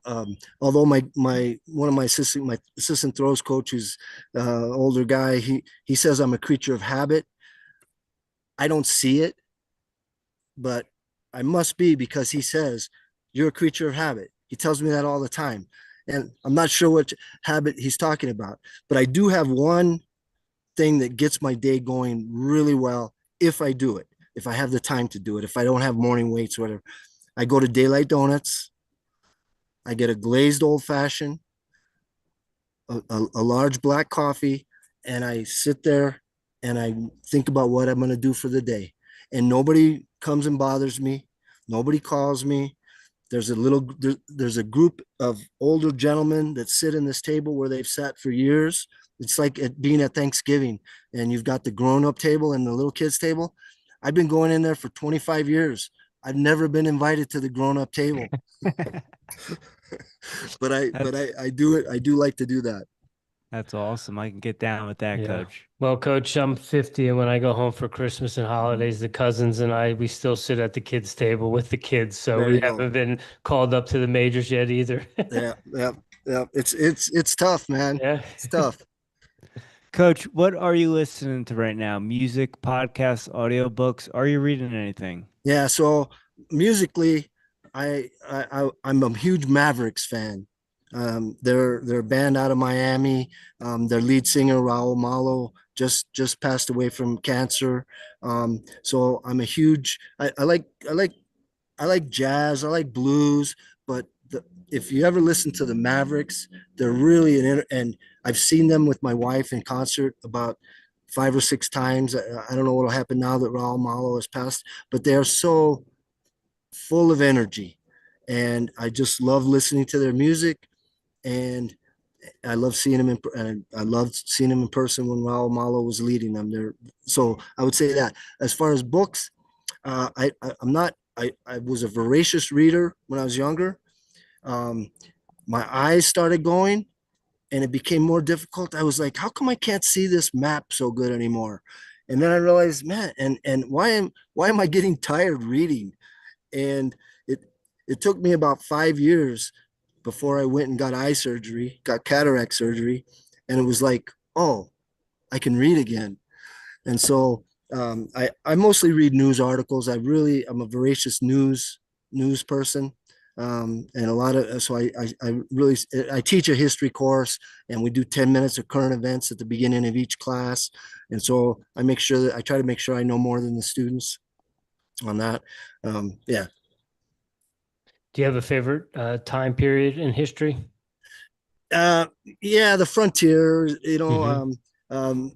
Speaker 2: Although one of my assistant throws coach, who's older guy, he says I'm a creature of habit. I don't see it, but I must be, because he says you're a creature of habit. He tells me that all the time, and I'm not sure what habit he's talking about. But I do have one thing that gets my day going really well if I do it. If I have the time to do it, if I don't have morning weights or whatever, I go to Daylight Donuts. I get a glazed old fashioned, a large black coffee, and I sit there and I think about what I'm going to do for the day. And nobody comes and bothers me. Nobody calls me. There's a group of older gentlemen that sit in this table where they've sat for years. It's like being at Thanksgiving, and you've got the grown-up table and the little kids table. I've been going in there for 25 years. I've never been invited to the grown-up table. but I do it. I do like to do that.
Speaker 3: That's awesome. I can get down with that,
Speaker 1: Yeah.
Speaker 3: Coach.
Speaker 1: Well, Coach, I'm 50, and when I go home for Christmas and holidays, the cousins and we still sit at the kids' table with the kids. So
Speaker 2: There
Speaker 1: we
Speaker 2: you go.
Speaker 1: haven't been called up to the majors yet either.
Speaker 2: Yeah, yeah, yeah. It's tough, man.
Speaker 1: Yeah.
Speaker 2: It's tough.
Speaker 3: Coach, what are you listening to right now? Music, podcasts, audiobooks? Are you reading anything?
Speaker 2: Yeah. So musically, I'm a huge Mavericks fan. They're a band out of Miami. Their lead singer Raul Malo just passed away from cancer. So I'm a huge. I like jazz. I like blues. But if you ever listen to the Mavericks, they're really and I've seen them with my wife in concert about 5 or 6 times. I don't know what'll happen now that Raul Malo has passed, but they are so full of energy, and I just love listening to their music. And I love seeing him and I loved seeing him in person when Raul Malo was leading them there. So I would say that. As far as books, I'm not. I was a voracious reader when I was younger. Um, my eyes started going, and it became more difficult. I was like, how come I can't see this map so good anymore? And then I realized, man, and why am I getting tired reading? And it it took me about 5 years before I went and got eye surgery, got cataract surgery, and it was like, oh, I can read again. And so I mostly read news articles. I'm a voracious news person. And a lot of so I really I teach a history course, and we do 10 minutes of current events at the beginning of each class. And so I try to make sure I know more than the students on that. Yeah.
Speaker 1: Do you have a favorite time period in history?
Speaker 2: Uh, yeah, the frontier,
Speaker 1: Hmm.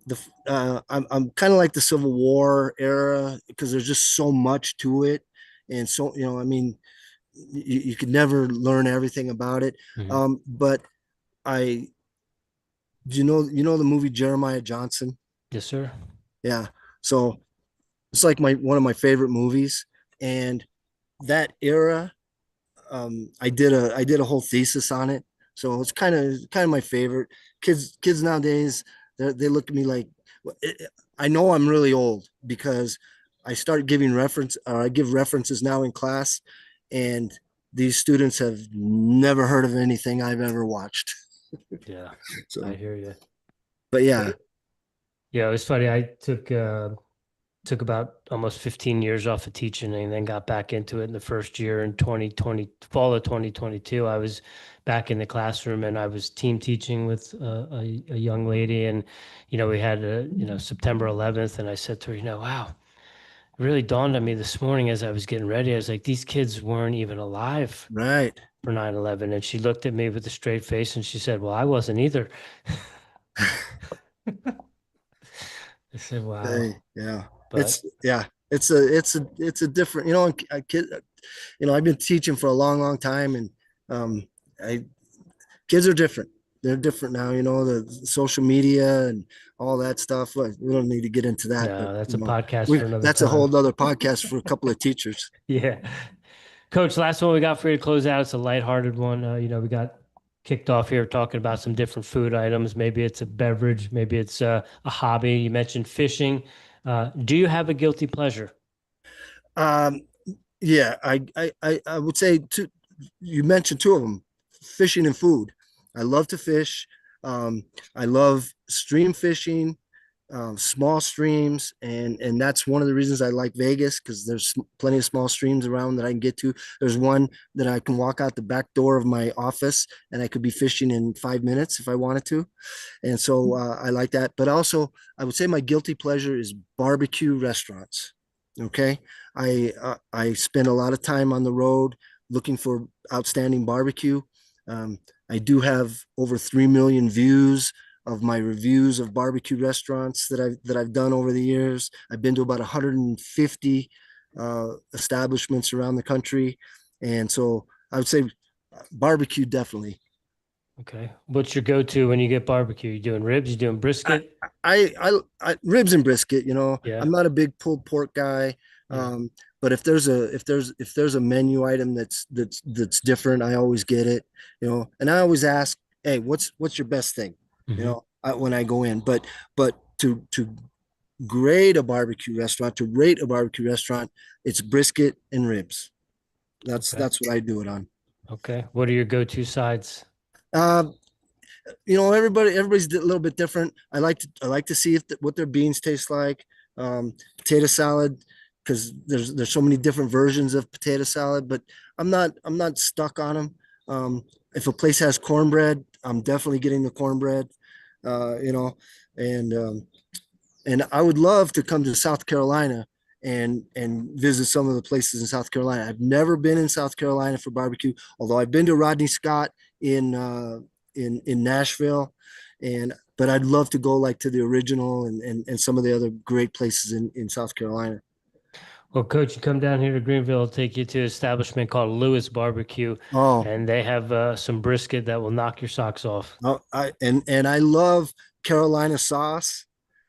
Speaker 2: I'm kind of like the Civil War era, because there's just so much to it. And so, I mean, you could never learn everything about it.
Speaker 1: Hmm.
Speaker 2: But I, the movie Jeremiah Johnson.
Speaker 1: Yes, sir.
Speaker 2: Yeah. So it's like one of my favorite movies. And that era, I did a whole thesis on it. So it's kind of my favorite. Kids nowadays, they look at me like, I know I'm really old because I start giving I give references now in class, and these students have never heard of anything I've ever watched.
Speaker 1: Yeah, I
Speaker 2: So,
Speaker 1: hear you.
Speaker 2: but yeah,
Speaker 1: Yeah, it was funny. I took about almost 15 years off of teaching and then got back into it in the first year in 2020, fall of 2022. I was back in the classroom and I was team teaching with a young lady. And, we had September 11th. And I said to her, wow, it really dawned on me this morning as I was getting ready. I was like, these kids weren't even alive
Speaker 2: right.
Speaker 1: for 9/11. And she looked at me with a straight face and she said, well, I wasn't either. I said, wow.
Speaker 2: Yeah,
Speaker 1: But
Speaker 2: it's a different, a kid, I've been teaching for a long time, and I kids are different. They're different now, the social media and all that stuff. We don't need to get into that, but
Speaker 1: no, that's a podcast for another
Speaker 2: that's a
Speaker 1: time.
Speaker 2: whole other podcast for a couple of teachers.
Speaker 1: Yeah. Coach, last one we got for you to close out. It's a lighthearted one. We got kicked off here talking about some different food items. Maybe it's a beverage, maybe it's a hobby. You mentioned fishing. Do you have a guilty pleasure?
Speaker 2: Um, yeah, I would say you mentioned two of them, fishing and food. I love to fish. I love stream fishing, small streams, and that's one of the reasons I like Vegas, because there's plenty of small streams around that I can get to. There's one that I can walk out the back door of my office and I could be fishing in 5 minutes if I wanted to, and so I like that. But also, I would say my guilty pleasure is barbecue restaurants. Okay, I spend a lot of time on the road looking for outstanding barbecue. I do have over 3 million views of my reviews of barbecue restaurants that I've done over the years. I've been to about 150 establishments around the country, and so I would say barbecue definitely.
Speaker 1: Okay. What's your go-to when you get barbecue? You doing ribs? You doing
Speaker 2: I,
Speaker 1: brisket?
Speaker 2: ribs and brisket.
Speaker 1: Yeah.
Speaker 2: I'm not a big pulled pork guy.
Speaker 1: Yeah.
Speaker 2: But if there's a menu item that's different, I always get it. And I always ask, hey, what's your best thing?
Speaker 1: Mhm.
Speaker 2: When I go in. But to grade a barbecue restaurant, to rate a barbecue restaurant, it's brisket and ribs. That's
Speaker 1: Okay.
Speaker 2: that's what I do it on.
Speaker 1: Okay. What are your go-to sides?
Speaker 2: Um, everybody's a little bit different. I like to see what their beans taste like. Potato salad, because there's so many different versions of potato salad, but I'm not stuck on them. If a place has cornbread, I'm definitely getting the cornbread. Uh, you know, and and I would love to come to South Carolina and visit some of the places in South Carolina. I've never been in South Carolina for barbecue, although I've been to Rodney Scott in Nashville, but I'd love to go like to the original and some of the other great places in South Carolina.
Speaker 1: Well, Coach, you come down here to Greenville, I'll take you to an establishment called Lewis Barbecue,
Speaker 2: Oh,
Speaker 1: and they have some brisket that will knock your socks off.
Speaker 2: and I love Carolina sauce.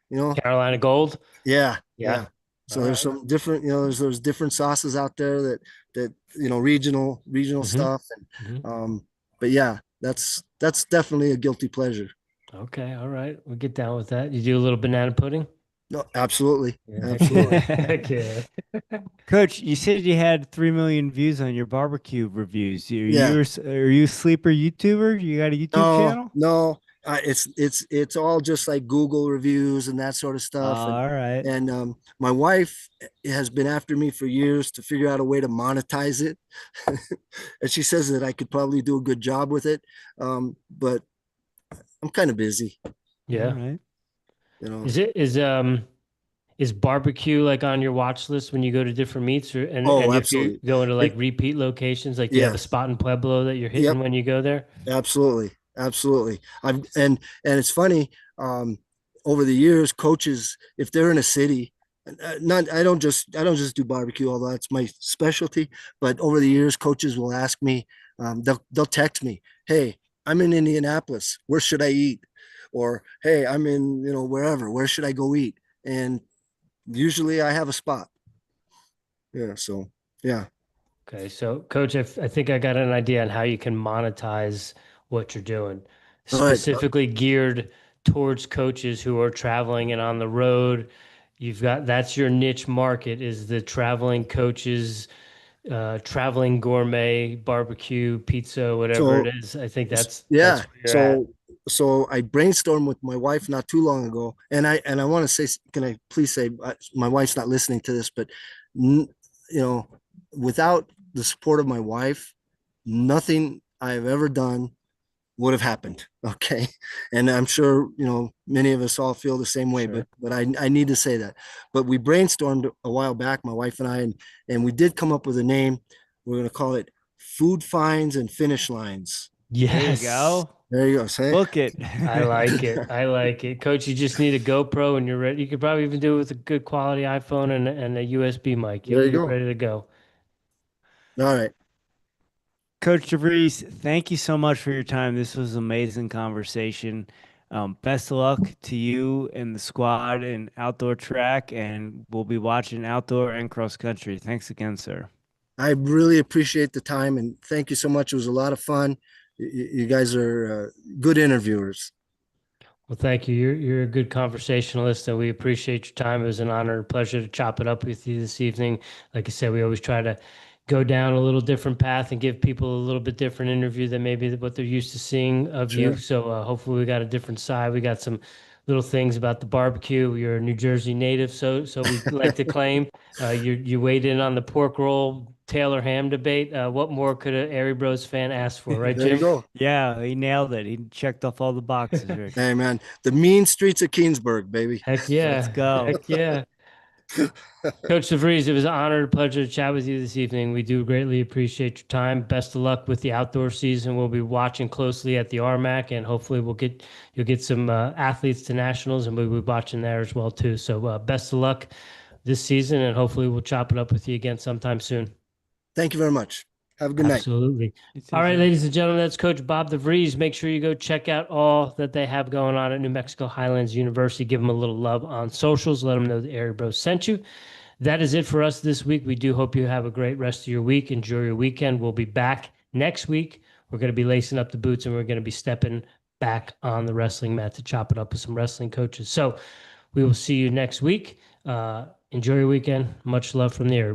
Speaker 2: You know,
Speaker 1: Carolina Gold.
Speaker 2: yeah,
Speaker 1: Yeah.
Speaker 2: yeah.
Speaker 1: All
Speaker 2: So there's
Speaker 1: right.
Speaker 2: some different, there's those different sauces out there that regional
Speaker 1: Mm-hmm.
Speaker 2: stuff,
Speaker 1: Mm-hmm.
Speaker 2: but yeah, that's definitely a guilty pleasure.
Speaker 1: Okay. All right. We'll get down with that. You do a little banana pudding?
Speaker 2: No, absolutely,
Speaker 1: Yeah. Heck yeah.
Speaker 2: absolutely.
Speaker 1: Heck yeah.
Speaker 3: Coach, you said you had 3 million views on your barbecue reviews.
Speaker 2: Yeah.
Speaker 3: Are you a sleeper YouTuber? You got a YouTube
Speaker 2: No,
Speaker 3: channel?
Speaker 2: no, it's all just like Google reviews and that sort of stuff. And
Speaker 3: All right.
Speaker 2: and my wife has been after me for years to figure out a way to monetize it, and she says that I could probably do a good job with it. But I'm kind of busy,
Speaker 3: All
Speaker 1: Yeah.
Speaker 3: right.
Speaker 2: you know.
Speaker 1: Is barbecue like on your watch list when you go to different meets, or
Speaker 2: Oh,
Speaker 1: and if you're
Speaker 2: absolutely.
Speaker 1: going to like
Speaker 2: It,
Speaker 1: repeat locations, like do you have a
Speaker 2: yes.
Speaker 1: spot in Pueblo that you're hitting
Speaker 2: Yep.
Speaker 1: when you go there?
Speaker 2: Absolutely. Absolutely. And it's funny, over the years, coaches, if they're in a city, not I don't just do barbecue, although that's my specialty, but over the years, coaches will ask me, they'll text me, hey, I'm in Indianapolis, where should I eat? Or hey, I'm in, wherever, where should I go eat? And usually I have a spot. Yeah. So yeah.
Speaker 1: Okay, so Coach, I think I got an idea on how you can monetize what you're doing,
Speaker 2: All right.
Speaker 1: specifically geared towards coaches who are traveling and on the road. That's your niche market, is the traveling coaches, traveling gourmet, barbecue, pizza, whatever
Speaker 2: So
Speaker 1: it is. I think that's
Speaker 2: yeah,
Speaker 1: where you're at.
Speaker 2: so I brainstormed with my wife not too long ago, and I want to say, can I please say, my wife's not listening to this, but you know, without the support of my wife, nothing I've ever done would have happened. Okay. And I'm sure, many of us all feel the same way,
Speaker 1: Sure.
Speaker 2: but I need to say that. But we brainstormed a while back, my wife and I, and we did come up with a name. We're going to call it Food Finds and Finish Lines.
Speaker 1: Yes.
Speaker 3: There you go.
Speaker 2: There you go. Say.
Speaker 3: Book it.
Speaker 1: I like it. I like it. Coach, you just need a GoPro and you're ready. You could probably even do it with a good quality iPhone and a USB mic.
Speaker 2: There you
Speaker 1: You're
Speaker 2: go.
Speaker 1: ready to go.
Speaker 2: All right.
Speaker 3: Coach DeVries, thank you so much for your time. This was an amazing conversation. Best of luck to you and the squad in outdoor track, and we'll be watching outdoor and cross country. Thanks again, sir.
Speaker 2: I really appreciate the time, and thank you so much. It was a lot of fun. You guys are good interviewers.
Speaker 1: Well, thank you. You're a good conversationalist, and we appreciate your time. It was an honor and pleasure to chop it up with you this evening. Like I said, we always try to go down a little different path and give people a little bit different interview than maybe what they're used to seeing of you. So hopefully we got a different side. We got some little things about the barbecue. You're a New Jersey native, so we like to claim. You weighed in on the pork roll Taylor ham debate. What more could an Airey Bros fan ask for, right,
Speaker 2: There
Speaker 1: Jim?
Speaker 2: you go.
Speaker 3: Yeah, he nailed it. He checked off all the boxes, Rick.
Speaker 2: Hey, man, the mean streets of Keensburg, baby.
Speaker 1: Heck yeah.
Speaker 3: Let's go.
Speaker 1: Heck yeah. Coach DeVries, it was an honor and pleasure to chat with you this evening. We do greatly appreciate your time. Best of luck with the outdoor season. We'll be watching closely at the RMAC, and hopefully you'll get some athletes to nationals, and we'll be watching there as well too. So best of luck this season, and hopefully we'll chop it up with you again sometime soon.
Speaker 2: Thank you very much. Have a good night.
Speaker 1: Absolutely. All right, ladies and gentlemen, that's Coach Bob DeVries. Make sure you go check out all that they have going on at New Mexico Highlands University. Give them a little love on socials. Let them know the Airey Bros sent you. That is it for us this week. We do hope you have a great rest of your week. Enjoy your weekend. We'll be back next week. We're going to be lacing up the boots, and we're going to be stepping back on the wrestling mat to chop it up with some wrestling coaches. So we will see you next week. Enjoy your weekend. Much love from the Airey Bros.